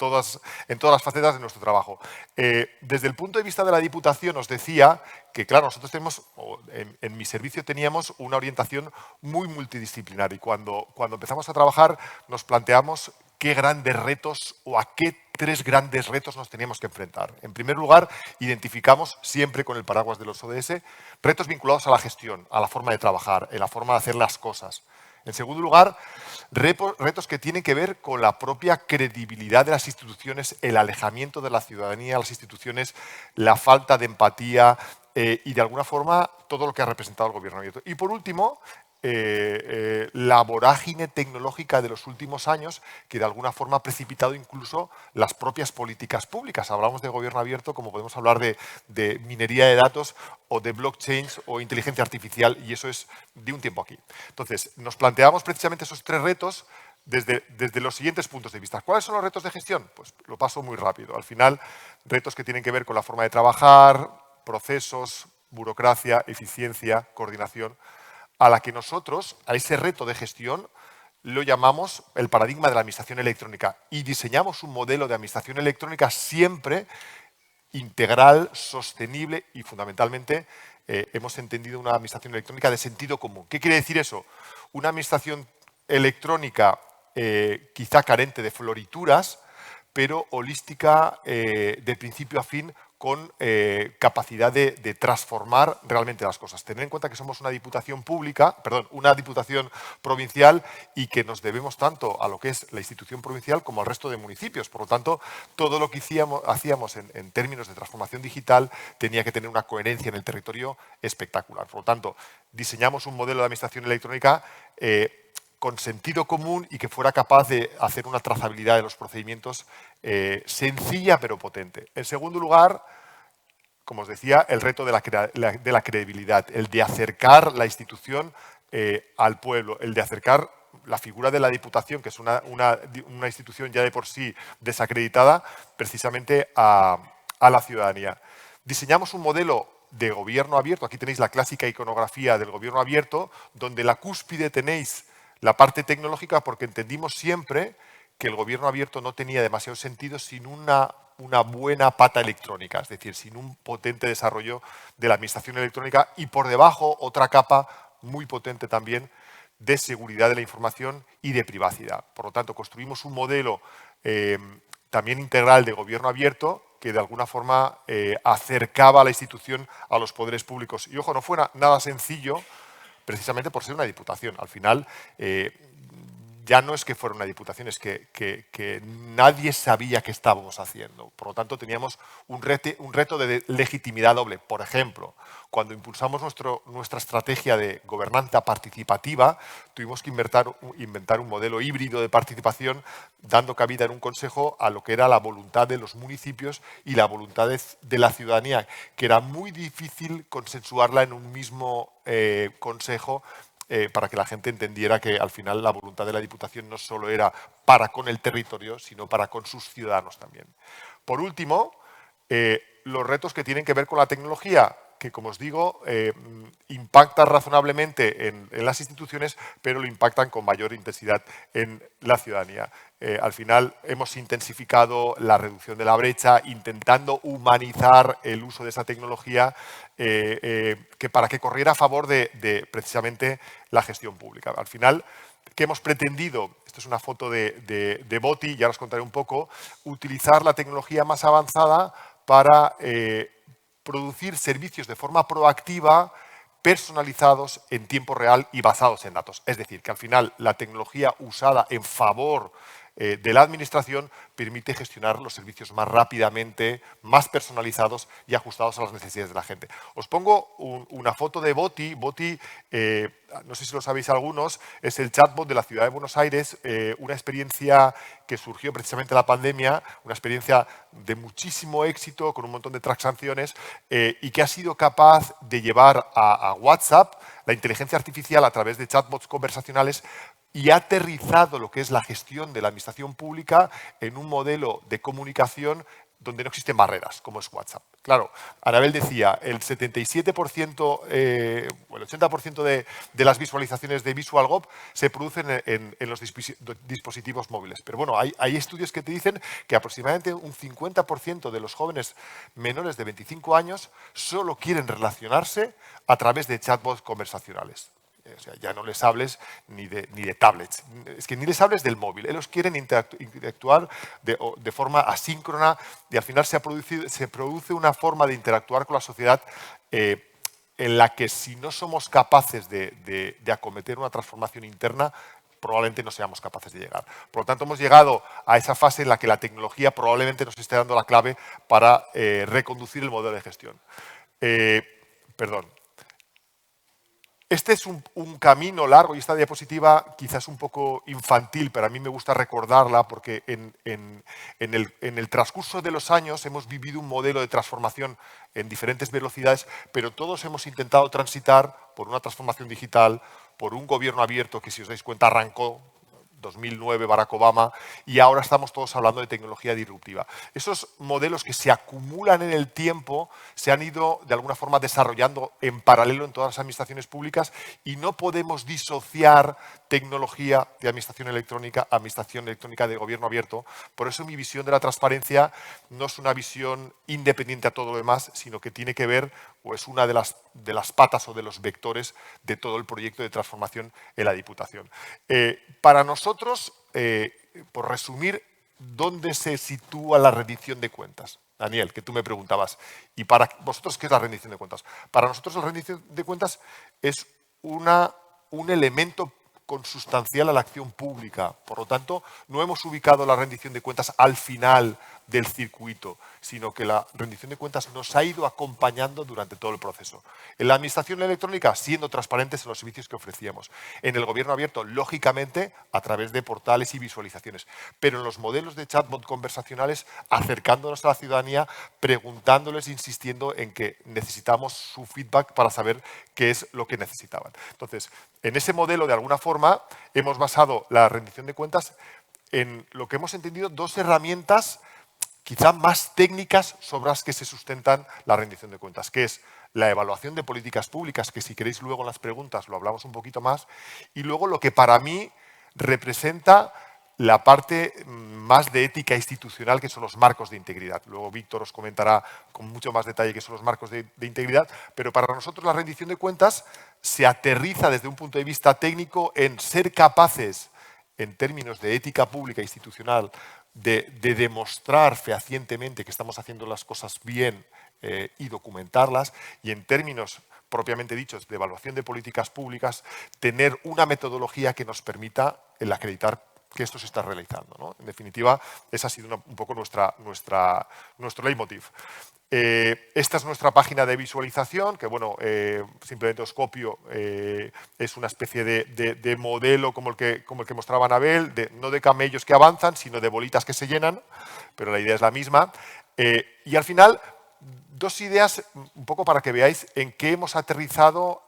las facetas de nuestro trabajo. Desde el punto de vista de la Diputación, os decía que, claro, nosotros tenemos, en mi servicio teníamos una orientación muy multidisciplinar, y cuando empezamos a trabajar nos planteamos qué grandes retos o a qué 3 grandes retos nos teníamos que enfrentar. En primer lugar, identificamos siempre con el paraguas de los ODS retos vinculados a la gestión, a la forma de trabajar, a la forma de hacer las cosas. En segundo lugar, retos que tienen que ver con la propia credibilidad de las instituciones, el alejamiento de la ciudadanía a las instituciones, la falta de empatía y, de alguna forma, todo lo que ha representado el gobierno abierto. Y, por último, la vorágine tecnológica de los últimos años, que de alguna forma ha precipitado incluso las propias políticas públicas. Hablamos de gobierno abierto, como podemos hablar de minería de datos o de blockchains o inteligencia artificial, y eso es de un tiempo aquí. Entonces, nos planteamos precisamente esos 3 retos desde los siguientes puntos de vista. ¿Cuáles son los retos de gestión? Pues lo paso muy rápido. Al final, retos que tienen que ver con la forma de trabajar, procesos, burocracia, eficiencia, coordinación, a la que nosotros, a ese reto de gestión, lo llamamos el paradigma de la administración electrónica, y diseñamos un modelo de administración electrónica siempre integral, sostenible y, fundamentalmente, hemos entendido una administración electrónica de sentido común. ¿Qué quiere decir eso? Una administración electrónica quizá carente de florituras, pero holística de principio a fin, con capacidad de transformar realmente las cosas. Tener en cuenta que somos una diputación provincial, y que nos debemos tanto a lo que es la institución provincial como al resto de municipios. Por lo tanto, todo lo que hacíamos en términos de transformación digital tenía que tener una coherencia en el territorio espectacular. Por lo tanto, diseñamos un modelo de administración electrónica con sentido común y que fuera capaz de hacer una trazabilidad de los procedimientos sencilla pero potente. En segundo lugar, como os decía, el reto de la credibilidad, el de acercar la institución al pueblo, el de acercar la figura de la Diputación, que es una institución ya de por sí desacreditada, precisamente a la ciudadanía. Diseñamos un modelo de gobierno abierto. Aquí tenéis la clásica iconografía del gobierno abierto, donde la cúspide tenéis la parte tecnológica, porque entendimos siempre que el gobierno abierto no tenía demasiado sentido sin una buena pata electrónica, es decir, sin un potente desarrollo de la administración electrónica, y por debajo otra capa muy potente también de seguridad de la información y de privacidad. Por lo tanto, construimos un modelo también integral de gobierno abierto que de alguna forma acercaba a la institución a los poderes públicos. Y ojo, no fue nada sencillo, precisamente por ser una diputación. Al final, ya no es que fuera una diputación, es que nadie sabía qué estábamos haciendo. Por lo tanto, teníamos un reto de legitimidad doble. Por ejemplo, cuando impulsamos nuestra estrategia de gobernanza participativa, tuvimos que inventar un modelo híbrido de participación, dando cabida en un consejo a lo que era la voluntad de los municipios y la voluntad de la ciudadanía, que era muy difícil consensuarla en un mismo consejo, para que la gente entendiera que al final la voluntad de la Diputación no solo era para con el territorio, sino para con sus ciudadanos también. Por último, los retos que tienen que ver con la tecnología, que, como os digo, impactan razonablemente en las instituciones, pero lo impactan con mayor intensidad en la ciudadanía. Al final hemos intensificado la reducción de la brecha, intentando humanizar el uso de esa tecnología, que para que corriera a favor de precisamente la gestión pública. Al final, ¿qué hemos pretendido? Esto es una foto de Boti, ya os contaré un poco. Utilizar la tecnología más avanzada para producir servicios de forma proactiva, personalizados en tiempo real y basados en datos. Es decir, que al final la tecnología usada en favor de la administración permite gestionar los servicios más rápidamente, más personalizados y ajustados a las necesidades de la gente. Os pongo una foto de Boti. Boti, no sé si lo sabéis algunos, es el chatbot de la ciudad de Buenos Aires, una experiencia que surgió precisamente en la pandemia, una experiencia de muchísimo éxito, con un montón de transacciones, y que ha sido capaz de llevar a WhatsApp la inteligencia artificial a través de chatbots conversacionales y ha aterrizado lo que es la gestión de la administración pública en un modelo de comunicación donde no existen barreras, como es WhatsApp. Claro, Anabel decía, el 77% o el 80% de las visualizaciones de VisualGov se producen en los dispositivos móviles. Pero bueno, hay estudios que te dicen que aproximadamente un 50% de los jóvenes menores de 25 años solo quieren relacionarse a través de chatbots conversacionales. O sea, ya no les hables ni de tablets, es que ni les hables del móvil. Ellos quieren interactuar de forma asíncrona y al final se produce una forma de interactuar con la sociedad en la que si no somos capaces de acometer una transformación interna, probablemente no seamos capaces de llegar. Por lo tanto, hemos llegado a esa fase en la que la tecnología probablemente nos esté dando la clave para reconducir el modelo de gestión. Perdón. Este es un camino largo y esta diapositiva quizás un poco infantil, pero a mí me gusta recordarla porque en el transcurso de los años hemos vivido un modelo de transformación en diferentes velocidades, pero todos hemos intentado transitar por una transformación digital, por un gobierno abierto que, si os dais cuenta, arrancó 2009, Barack Obama, y ahora estamos todos hablando de tecnología disruptiva. Esos modelos que se acumulan en el tiempo se han ido de alguna forma desarrollando en paralelo en todas las administraciones públicas y no podemos disociar tecnología de administración electrónica de gobierno abierto. Por eso mi visión de la transparencia no es una visión independiente a todo lo demás, sino que tiene que ver, o es una de las patas o de los vectores de todo el proyecto de transformación en la Diputación. Para nosotros, por resumir, ¿dónde se sitúa la rendición de cuentas? Daniel, que tú me preguntabas. ¿Y para vosotros qué es la rendición de cuentas? Para nosotros la rendición de cuentas es un elemento consustancial a la acción pública. Por lo tanto, no hemos ubicado la rendición de cuentas al final del circuito, sino que la rendición de cuentas nos ha ido acompañando durante todo el proceso. En la administración electrónica, siendo transparentes en los servicios que ofrecíamos. En el gobierno abierto, lógicamente, a través de portales y visualizaciones. Pero en los modelos de chatbot conversacionales, acercándonos a la ciudadanía, preguntándoles, insistiendo en que necesitamos su feedback para saber qué es lo que necesitaban. Entonces, en ese modelo, de alguna forma, hemos basado la rendición de cuentas en lo que hemos entendido, dos herramientas quizá más técnicas sobre las que se sustentan la rendición de cuentas, que es la evaluación de políticas públicas, que si queréis luego en las preguntas lo hablamos un poquito más, y luego lo que para mí representa la parte más de ética institucional, que son los marcos de integridad. Luego Víctor os comentará con mucho más detalle qué son los marcos de integridad, pero para nosotros la rendición de cuentas se aterriza desde un punto de vista técnico en ser capaces, en términos de ética pública institucional, de demostrar fehacientemente que estamos haciendo las cosas bien y documentarlas, y en términos propiamente dichos de evaluación de políticas públicas, tener una metodología que nos permita el acreditar que esto se está realizando, ¿no? En definitiva, esa ha sido un poco nuestro leitmotiv. Esta es nuestra página de visualización, que bueno, simplemente os copio, es una especie de modelo como el que mostraba Anabel, no de camellos que avanzan, sino de bolitas que se llenan, pero la idea es la misma. Y al final, dos ideas un poco para que veáis en qué hemos aterrizado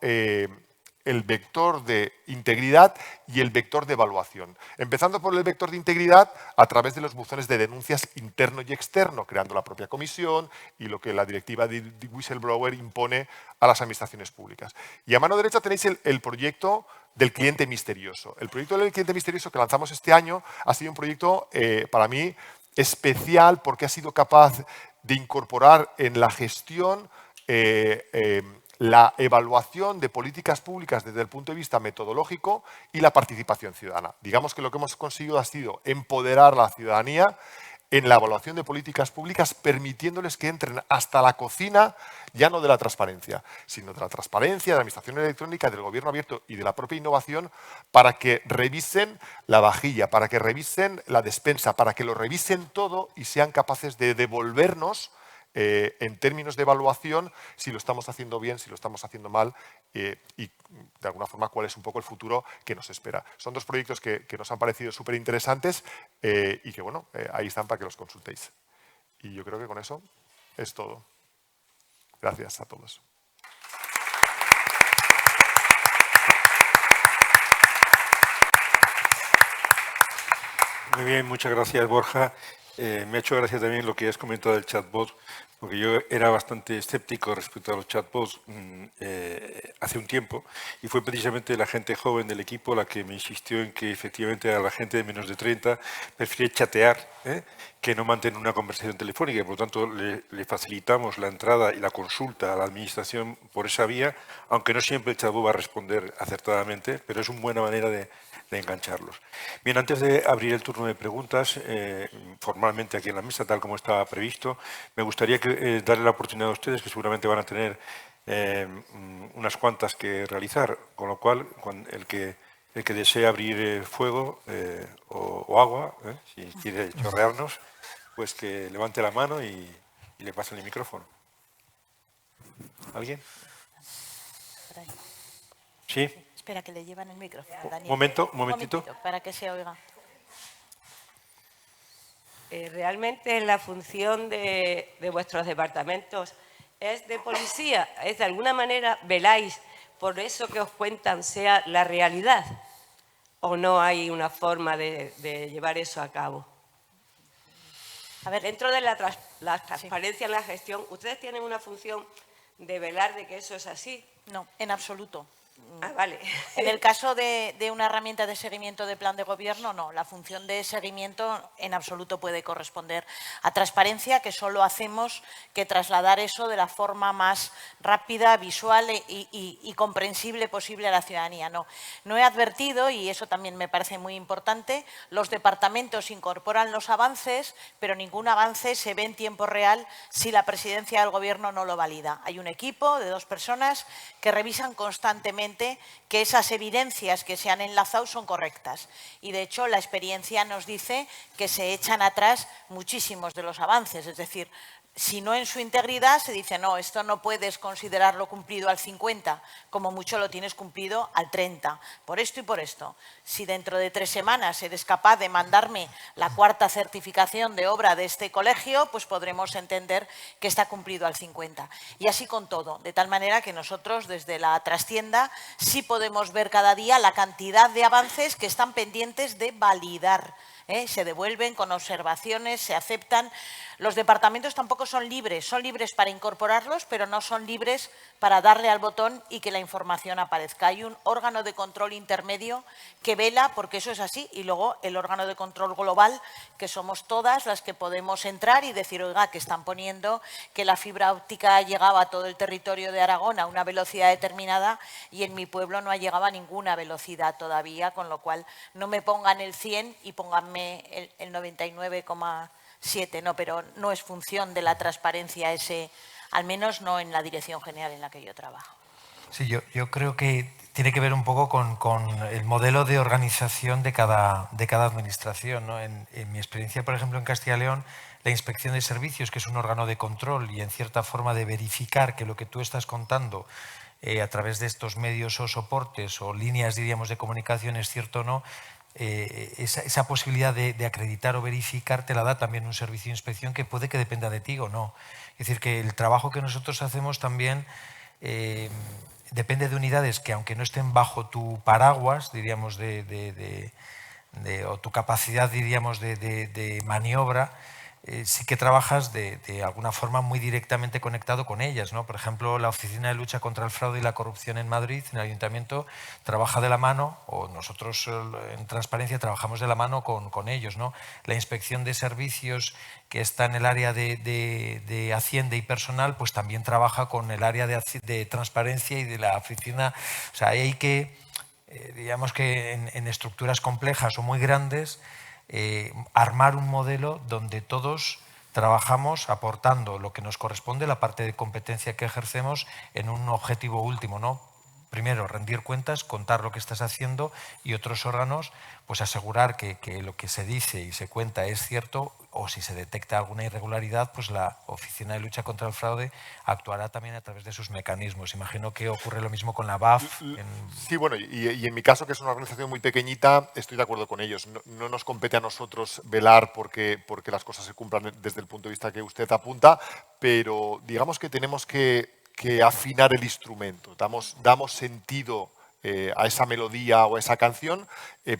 el vector de integridad y el vector de evaluación. Empezando por el vector de integridad a través de los buzones de denuncias interno y externo, creando la propia comisión y lo que la directiva de whistleblower impone a las administraciones públicas. Y a mano derecha tenéis el proyecto del cliente misterioso. El proyecto del cliente misterioso que lanzamos este año ha sido un proyecto para mí especial porque ha sido capaz de incorporar en la gestión la evaluación de políticas públicas desde el punto de vista metodológico y la participación ciudadana. Digamos que lo que hemos conseguido ha sido empoderar a la ciudadanía en la evaluación de políticas públicas, permitiéndoles que entren hasta la cocina, ya no de la transparencia, sino de la transparencia, de la administración electrónica, del gobierno abierto y de la propia innovación, para que revisen la vajilla, para que revisen la despensa, para que lo revisen todo y sean capaces de devolvernos en términos de evaluación si lo estamos haciendo bien, si lo estamos haciendo mal y de alguna forma cuál es un poco el futuro que nos espera. Son dos proyectos que nos han parecido súper interesantes y que bueno, ahí están para que los consultéis. Y yo creo que con eso es todo. Gracias a todos. Muy bien, muchas gracias, Borja. Me ha hecho gracia también lo que has comentado del chatbot, porque yo era bastante escéptico respecto a los chatbots hace un tiempo, y fue precisamente la gente joven del equipo la que me insistió en que efectivamente a la gente de menos de 30 prefiere chatear que no mantener una conversación telefónica, y por lo tanto le facilitamos la entrada y la consulta a la administración por esa vía, aunque no siempre el chatbot va a responder acertadamente, pero es una buena manera de engancharlos. Bien, antes de abrir el turno de preguntas, formalmente aquí en la mesa, tal como estaba previsto, me gustaría darle la oportunidad a ustedes, que seguramente van a tener unas cuantas que realizar, con lo cual, el que desee abrir fuego o agua, si quiere chorrearnos, pues que levante la mano y le pasen el micrófono. ¿Alguien? ¿Sí? Espera, que le llevan el micrófono, Daniel. Un momentito. Para que se oiga. Realmente la función de vuestros departamentos es de policía, es de alguna manera veláis por eso que os cuentan sea la realidad, o no hay una forma de llevar eso a cabo. A ver, dentro de la transparencia en la gestión, ¿ustedes tienen una función de velar de que eso es así? No, en absoluto. Ah, vale. En el caso de una herramienta de seguimiento de plan de gobierno, no. La función de seguimiento en absoluto puede corresponder a transparencia, que solo hacemos que trasladar eso de la forma más rápida, visual y comprensible posible a la ciudadanía. No he advertido, y eso también me parece muy importante, los departamentos incorporan los avances, pero ningún avance se ve en tiempo real si la presidencia del gobierno no lo valida. Hay un equipo de 2 personas que revisan constantemente que esas evidencias que se han enlazado son correctas. Y, de hecho, la experiencia nos dice que se echan atrás muchísimos de los avances. Es decir, si no en su integridad, se dice, no, esto no puedes considerarlo cumplido al 50, como mucho lo tienes cumplido al 30, por esto y por esto. Si dentro de 3 semanas eres capaz de mandarme la 4ª certificación de obra de este colegio, pues podremos entender que está cumplido al 50. Y así con todo, de tal manera que nosotros desde la trastienda sí podemos ver cada día la cantidad de avances que están pendientes de validar. Se devuelven con observaciones, se aceptan. Los departamentos tampoco son libres para incorporarlos, pero no son libres para darle al botón y que la información aparezca. Hay un órgano de control intermedio que vela porque eso es así, y luego el órgano de control global, que somos todas las que podemos entrar y decir, oiga, que están poniendo que la fibra óptica ha llegado a todo el territorio de Aragón a una velocidad determinada y en mi pueblo no ha llegado a ninguna velocidad todavía, con lo cual no me pongan el 100 y pónganme el 99,7, no, pero no es función de la transparencia ese, al menos no en la dirección general en la que yo trabajo. Sí, yo creo que tiene que ver un poco con el modelo de organización de cada administración, ¿no? En mi experiencia, por ejemplo, en Castilla y León, la Inspección de Servicios, que es un órgano de control y en cierta forma de verificar que lo que tú estás contando a través de estos medios o soportes o líneas, diríamos, de comunicación es cierto o no, esa posibilidad de acreditar o verificar te la da también un servicio de inspección que puede que dependa de ti o no. Es decir, que el trabajo que nosotros hacemos también depende de unidades que, aunque no estén bajo tu paraguas, diríamos, o tu capacidad, diríamos, de maniobra, sí que trabajas de alguna forma muy directamente conectado con ellas, ¿no? Por ejemplo, la Oficina de Lucha contra el Fraude y la Corrupción en Madrid, en el Ayuntamiento, trabaja de la mano, o nosotros en Transparencia trabajamos de la mano con ellos, ¿no? La Inspección de Servicios, que está en el área de Hacienda y Personal, pues también trabaja con el área de Transparencia y de la oficina. O sea, hay que, digamos que en estructuras complejas o muy grandes, armar un modelo donde todos trabajamos aportando lo que nos corresponde, la parte de competencia que ejercemos, en un objetivo último, ¿no? Primero, rendir cuentas, contar lo que estás haciendo, y otros órganos, pues asegurar que lo que se dice y se cuenta es cierto, o si se detecta alguna irregularidad, pues la Oficina de Lucha contra el Fraude actuará también a través de sus mecanismos. Imagino que ocurre lo mismo con la BAF. Sí, bueno, y en mi caso, que es una organización muy pequeñita, estoy de acuerdo con ellos. No nos compete a nosotros velar porque las cosas se cumplan desde el punto de vista que usted apunta, pero digamos que tenemos que afinar el instrumento, damos sentido a esa melodía o a esa canción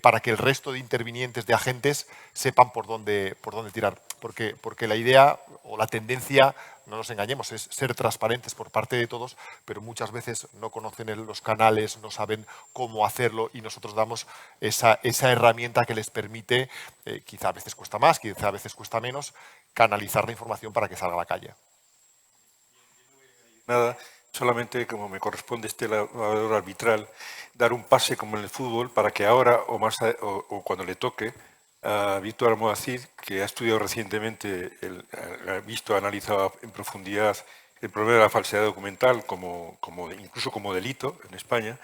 para que el resto de intervinientes, de agentes, sepan por dónde tirar. Porque la idea o la tendencia, no nos engañemos, es ser transparentes por parte de todos, pero muchas veces no conocen los canales, no saben cómo hacerlo, y nosotros damos esa herramienta que les permite, quizá a veces cuesta más, quizá a veces cuesta menos, canalizar la información para que salga a la calle. Nada, solamente como me corresponde este labor arbitral, dar un pase como en el fútbol para que ahora o cuando le toque a Víctor Almohacid, que ha estudiado recientemente, ha visto, ha analizado en profundidad el problema de la falsedad documental incluso como delito en España,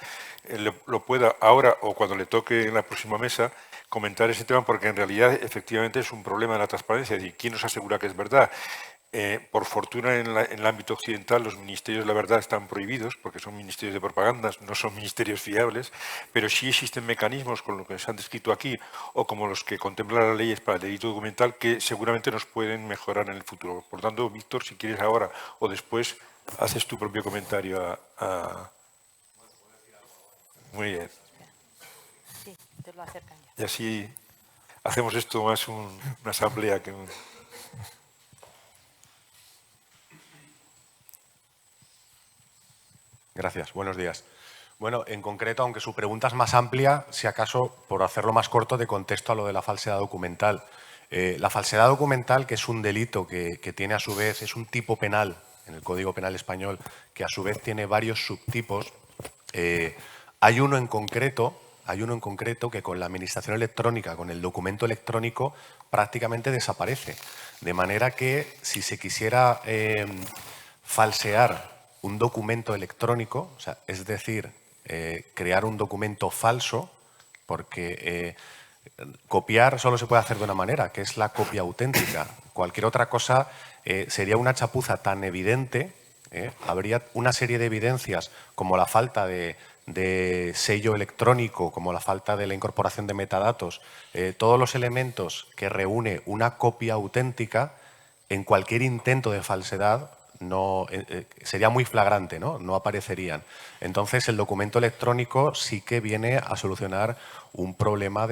lo pueda ahora o cuando le toque en la próxima mesa comentar ese tema, porque en realidad efectivamente es un problema de la transparencia. Es decir, ¿quién nos asegura que es verdad? Por fortuna en el ámbito occidental los ministerios, la verdad, están prohibidos porque son ministerios de propaganda, no son ministerios fiables, pero sí existen mecanismos con lo que se han descrito aquí o como los que contemplan las leyes para el delito documental que seguramente nos pueden mejorar en el futuro. Por tanto, Víctor, si quieres ahora o después, haces tu propio comentario Muy bien. Sí, te lo acercan ya. Y así hacemos esto más una asamblea que un... Gracias, buenos días. Bueno, en concreto, aunque su pregunta es más amplia, si acaso, por hacerlo más corto, de contesto a lo de la falsedad documental. La falsedad documental, que es un delito que tiene a su vez, es un tipo penal en el Código Penal español, que a su vez tiene varios subtipos. Hay uno en concreto que con la administración electrónica, con el documento electrónico, prácticamente desaparece. De manera que si se quisiera falsear un documento electrónico, o sea, es decir, crear un documento falso, porque copiar solo se puede hacer de una manera, que es la copia auténtica. Cualquier otra cosa sería una chapuza tan evidente, habría una serie de evidencias como la falta de sello electrónico, como la falta de la incorporación de metadatos, todos los elementos que reúne una copia auténtica, en cualquier intento de falsedad no, sería muy flagrante, ¿no? Aparecerían. Entonces, el documento electrónico sí que viene a solucionar un problema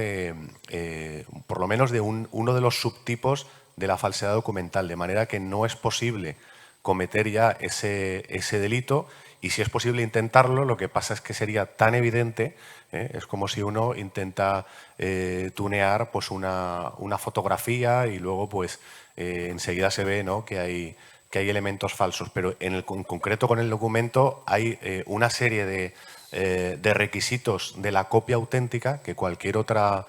por lo menos de uno de los subtipos de la falsedad documental, de manera que no es posible cometer ya ese delito, y si es posible intentarlo, lo que pasa es que sería tan evidente, es como si uno intenta tunear pues una fotografía y luego pues enseguida se ve, ¿no?, que hay elementos falsos, pero en concreto con el documento hay una serie de requisitos de la copia auténtica que cualquier otra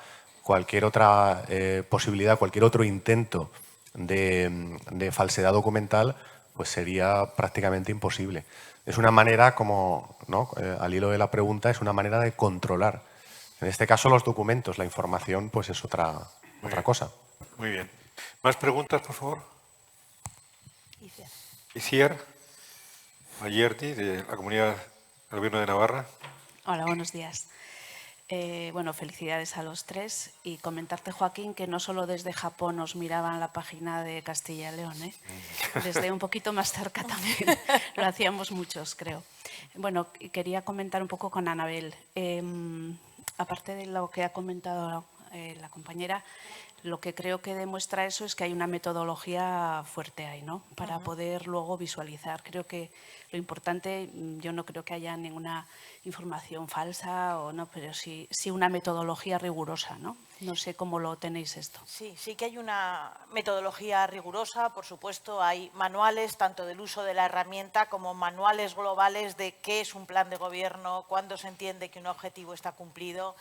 posibilidad, cualquier otro intento de falsedad documental, pues sería prácticamente imposible. Es una manera, como, ¿no?, al hilo de la pregunta, es una manera de controlar. En este caso los documentos, la información, pues es otra cosa. Muy bien. ¿Más preguntas, por favor? Iciar Ayerdi, de la Comunidad del Gobierno de Navarra. Hola, buenos días. Bueno, felicidades a los tres, y comentarte, Joaquín, que no solo desde Japón nos miraban la página de Castilla y León, desde un poquito más cerca también, lo hacíamos muchos, creo. Bueno, quería comentar un poco con Anabel. Aparte de lo que ha comentado la compañera, lo que creo que demuestra eso es que hay una metodología fuerte ahí, ¿no?, para poder luego visualizar. Creo que lo importante, yo no creo que haya ninguna información falsa o no, pero sí una metodología rigurosa, ¿no? No sé cómo lo tenéis esto. Sí, sí que hay una metodología rigurosa, por supuesto. Hay manuales tanto del uso de la herramienta como manuales globales de qué es un plan de gobierno, cuándo se entiende que un objetivo está cumplido.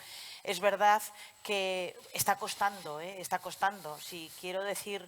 es verdad que está costando, está costando. Si quiero decir,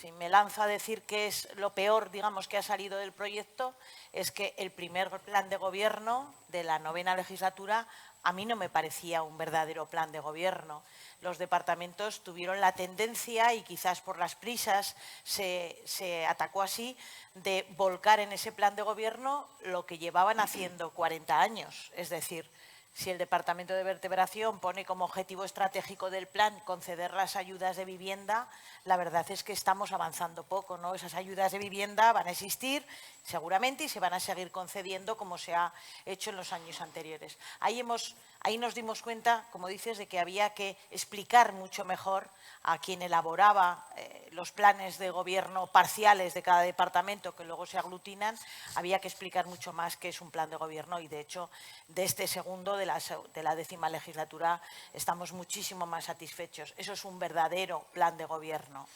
si me lanzo a decir que es lo peor, digamos, que ha salido del proyecto, es que el primer plan de gobierno de la 9ª legislatura a mí no me parecía un verdadero plan de gobierno. Los departamentos tuvieron la tendencia, y quizás por las prisas se atacó así, de volcar en ese plan de gobierno lo que llevaban haciendo 40 años. Es decir, si el Departamento de Vertebración pone como objetivo estratégico del plan conceder las ayudas de vivienda, la verdad es que estamos avanzando poco, ¿no? Esas ayudas de vivienda van a existir seguramente y se van a seguir concediendo como se ha hecho en los años anteriores. Ahí nos dimos cuenta, como dices, de que había que explicar mucho mejor a quien elaboraba los planes de gobierno parciales de cada departamento, que luego se aglutinan, había que explicar mucho más qué es un plan de gobierno, y de hecho de este segundo de la 10ª legislatura estamos muchísimo más satisfechos. Eso es un verdadero plan de gobierno,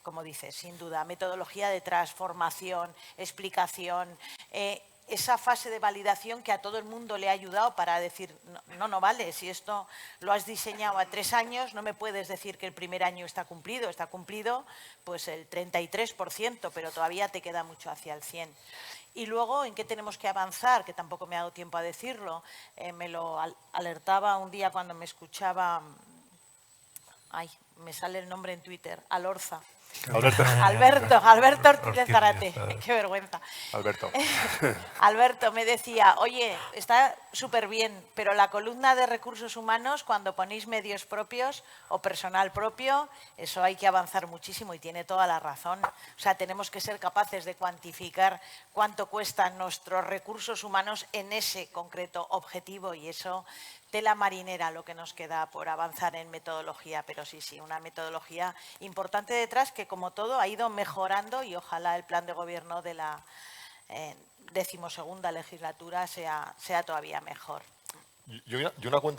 como dices, sin duda, metodología detrás, formación, explicación, esa fase de validación que a todo el mundo le ha ayudado para decir, no vale, si esto lo has diseñado a 3 años, no me puedes decir que el primer año está cumplido pues el 33%, pero todavía te queda mucho hacia el 100%. Y luego, ¿en qué tenemos que avanzar? Que tampoco me ha dado tiempo a decirlo. Me lo alertaba un día cuando me escuchaba, me sale el nombre en Twitter, Alorza. Alberto Ortiz de Zárate, qué vergüenza. Alberto me decía, oye, está súper bien, pero la columna de recursos humanos, cuando ponéis medios propios o personal propio, eso hay que avanzar muchísimo, y tiene toda la razón. O sea, tenemos que ser capaces de cuantificar cuánto cuestan nuestros recursos humanos en ese concreto objetivo, y eso, tela marinera lo que nos queda por avanzar en metodología, pero sí, una metodología importante detrás que, como todo, ha ido mejorando, y ojalá el plan de gobierno de la 12ª legislatura sea todavía mejor. Yo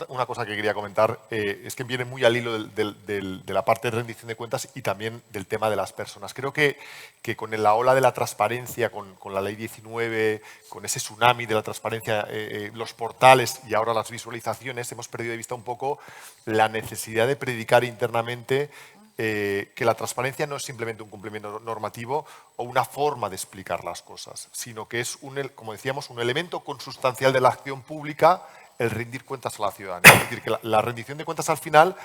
una cosa que quería comentar es que viene muy al hilo de la parte de rendición de cuentas y también del tema de las personas. Creo que con la ola de la transparencia, con la Ley 19, con ese tsunami de la transparencia, los portales y ahora las visualizaciones, hemos perdido de vista un poco la necesidad de predicar internamente que la transparencia no es simplemente un cumplimiento normativo o una forma de explicar las cosas, sino que es, como decíamos, un elemento consustancial de la acción pública, el rendir cuentas a la ciudadanía. Es decir, que la rendición de cuentas al final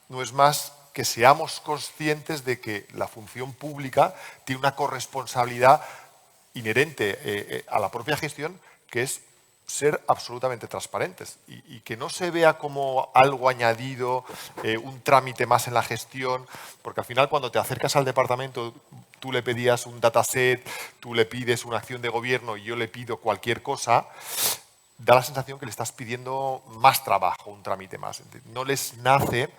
no es más que seamos conscientes de que la función pública tiene una corresponsabilidad inherente a la propia gestión, que es ser absolutamente transparentes y que no se vea como algo añadido, un trámite más en la gestión, porque al final cuando te acercas al departamento, tú le pedías un dataset, tú le pides una acción de gobierno y yo le pido cualquier cosa, da la sensación que le estás pidiendo más trabajo, un trámite más. No les nace,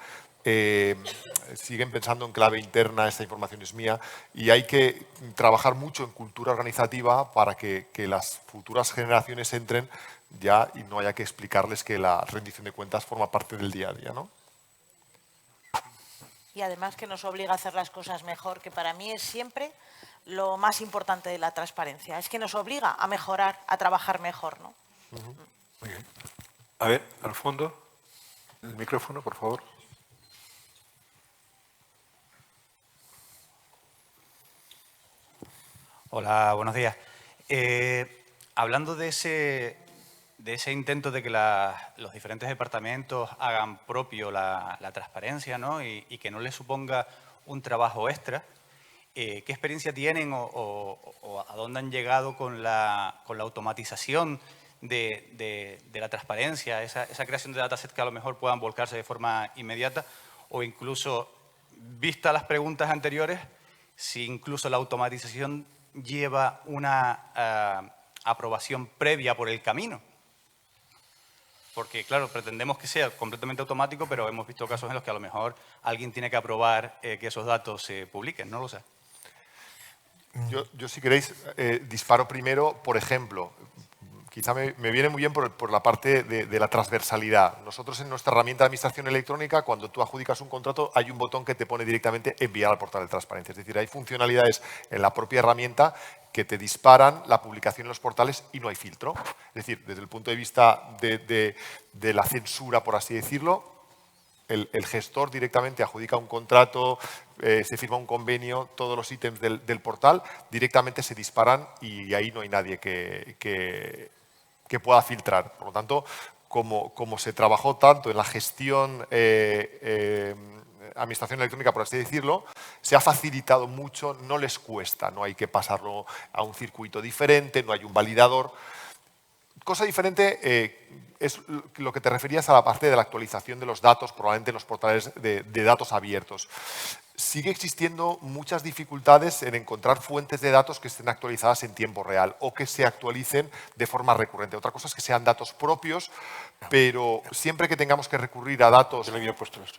siguen pensando en clave interna, esta información es mía, y hay que trabajar mucho en cultura organizativa para que las futuras generaciones entren ya y no haya que explicarles que la rendición de cuentas forma parte del día a día, ¿no? Y además que nos obliga a hacer las cosas mejor, que para mí es siempre lo más importante de la transparencia, es que nos obliga a mejorar, a trabajar mejor, ¿no? Muy bien. A ver, al fondo, el micrófono, por favor. Hola, buenos días. Hablando de ese intento de que los diferentes departamentos hagan propio la transparencia, ¿no? y que no les suponga un trabajo extra, ¿qué experiencia tienen o a dónde han llegado con la automatización de la transparencia, esa creación de datasets que a lo mejor puedan volcarse de forma inmediata, o incluso, vistas las preguntas anteriores, si incluso la automatización lleva una aprobación previa por el camino? Porque, claro, pretendemos que sea completamente automático, pero hemos visto casos en los que a lo mejor alguien tiene que aprobar que esos datos se publiquen, no lo sé. Yo si queréis, disparo primero, por ejemplo, quizá me viene muy bien por la parte de la transversalidad. Nosotros en nuestra herramienta de administración electrónica, cuando tú adjudicas un contrato, hay un botón que te pone directamente enviar al portal de transparencia. Es decir, hay funcionalidades en la propia herramienta que te disparan la publicación en los portales y no hay filtro. Es decir, desde el punto de vista de la censura, por así decirlo, el gestor directamente adjudica un contrato, se firma un convenio, todos los ítems del portal directamente se disparan y ahí no hay nadie que pueda filtrar. Por lo tanto, como se trabajó tanto en la gestión administración electrónica, por así decirlo, se ha facilitado mucho, no les cuesta, no hay que pasarlo a un circuito diferente, no hay un validador. Cosa diferente es lo que te referías a la parte de la actualización de los datos, probablemente en los portales de datos abiertos. Sigue existiendo muchas dificultades en encontrar fuentes de datos que estén actualizadas en tiempo real o que se actualicen de forma recurrente. Otra cosa es que sean datos propios, pero siempre que tengamos que recurrir a datos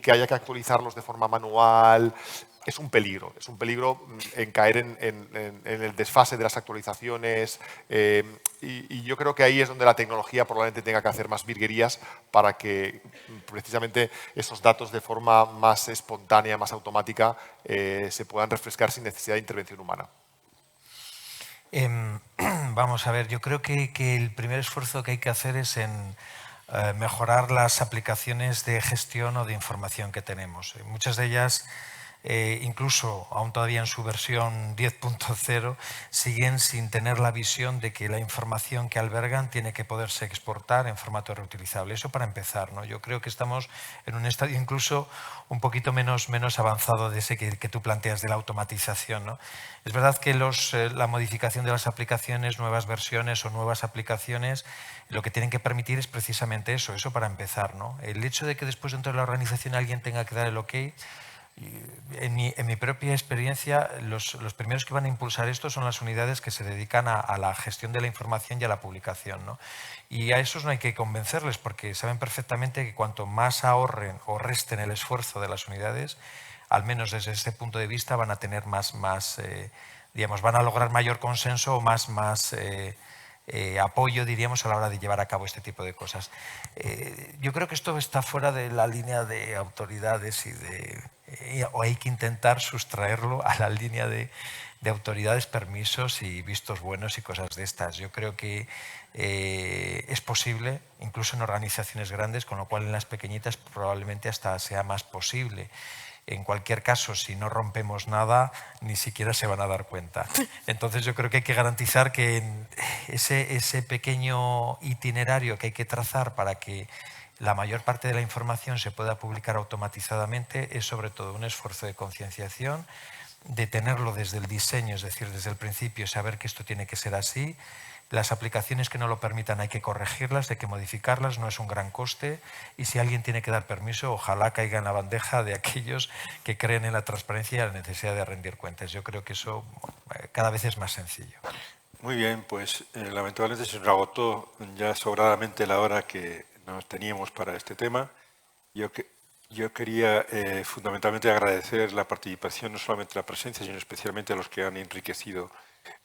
que haya que actualizarlos de forma manual, es un peligro en caer en el desfase de las actualizaciones y yo creo que ahí es donde la tecnología probablemente tenga que hacer más virguerías para que precisamente esos datos de forma más espontánea, más automática, se puedan refrescar sin necesidad de intervención humana. Vamos a ver, yo creo que el primer esfuerzo que hay que hacer es en mejorar las aplicaciones de gestión o de información que tenemos. Muchas de ellas, incluso aún todavía en su versión 10.0, siguen sin tener la visión de que la información que albergan tiene que poderse exportar en formato reutilizable. Eso para empezar, ¿no? Yo creo que estamos en un estadio incluso un poquito menos avanzado de ese que tú planteas de la automatización, ¿no? Es verdad que la modificación de las aplicaciones, nuevas versiones o nuevas aplicaciones, lo que tienen que permitir es precisamente eso para empezar, ¿no? El hecho de que después dentro de la organización alguien tenga que dar el OK. En mi propia experiencia, los primeros que van a impulsar esto son las unidades que se dedican a la gestión de la información y a la publicación, ¿no? Y a esos no hay que convencerles porque saben perfectamente que cuanto más ahorren o resten el esfuerzo de las unidades, al menos desde este punto de vista van a tener digamos, van a lograr mayor consenso o más apoyo, diríamos, a la hora de llevar a cabo este tipo de cosas. Yo creo que esto está fuera de la línea de autoridades o hay que intentar sustraerlo a la línea de autoridades, permisos y vistos buenos y cosas de estas. Yo creo que es posible, incluso en organizaciones grandes, con lo cual en las pequeñitas probablemente hasta sea más posible. En cualquier caso, si no rompemos nada, ni siquiera se van a dar cuenta. Entonces yo creo que hay que garantizar que ese pequeño itinerario que hay que trazar para que la mayor parte de la información se pueda publicar automatizadamente es sobre todo un esfuerzo de concienciación, de tenerlo desde el diseño, es decir, desde el principio, saber que esto tiene que ser así. Las aplicaciones que no lo permitan hay que corregirlas, hay que modificarlas, no es un gran coste y si alguien tiene que dar permiso, ojalá caiga en la bandeja de aquellos que creen en la transparencia y la necesidad de rendir cuentas. Yo creo que eso cada vez es más sencillo. Muy bien, pues lamentablemente se nos agotó ya sobradamente la hora que nos teníamos para este tema. Yo quería fundamentalmente agradecer la participación, no solamente la presencia, sino especialmente a los que han enriquecido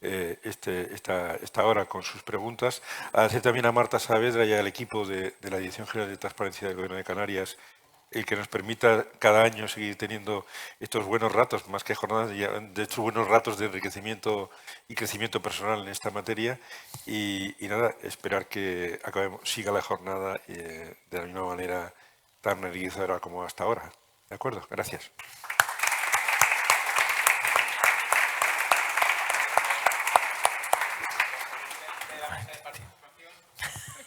esta hora con sus preguntas. Agradecer también a Marta Saavedra y al equipo de la Dirección General de Transparencia del Gobierno de Canarias el que nos permita cada año seguir teniendo estos buenos ratos, más que jornadas, de hecho buenos ratos de enriquecimiento y crecimiento personal en esta materia y nada, esperar que siga la jornada de la misma manera tan enriquecedora como hasta ahora. ¿De acuerdo? Gracias.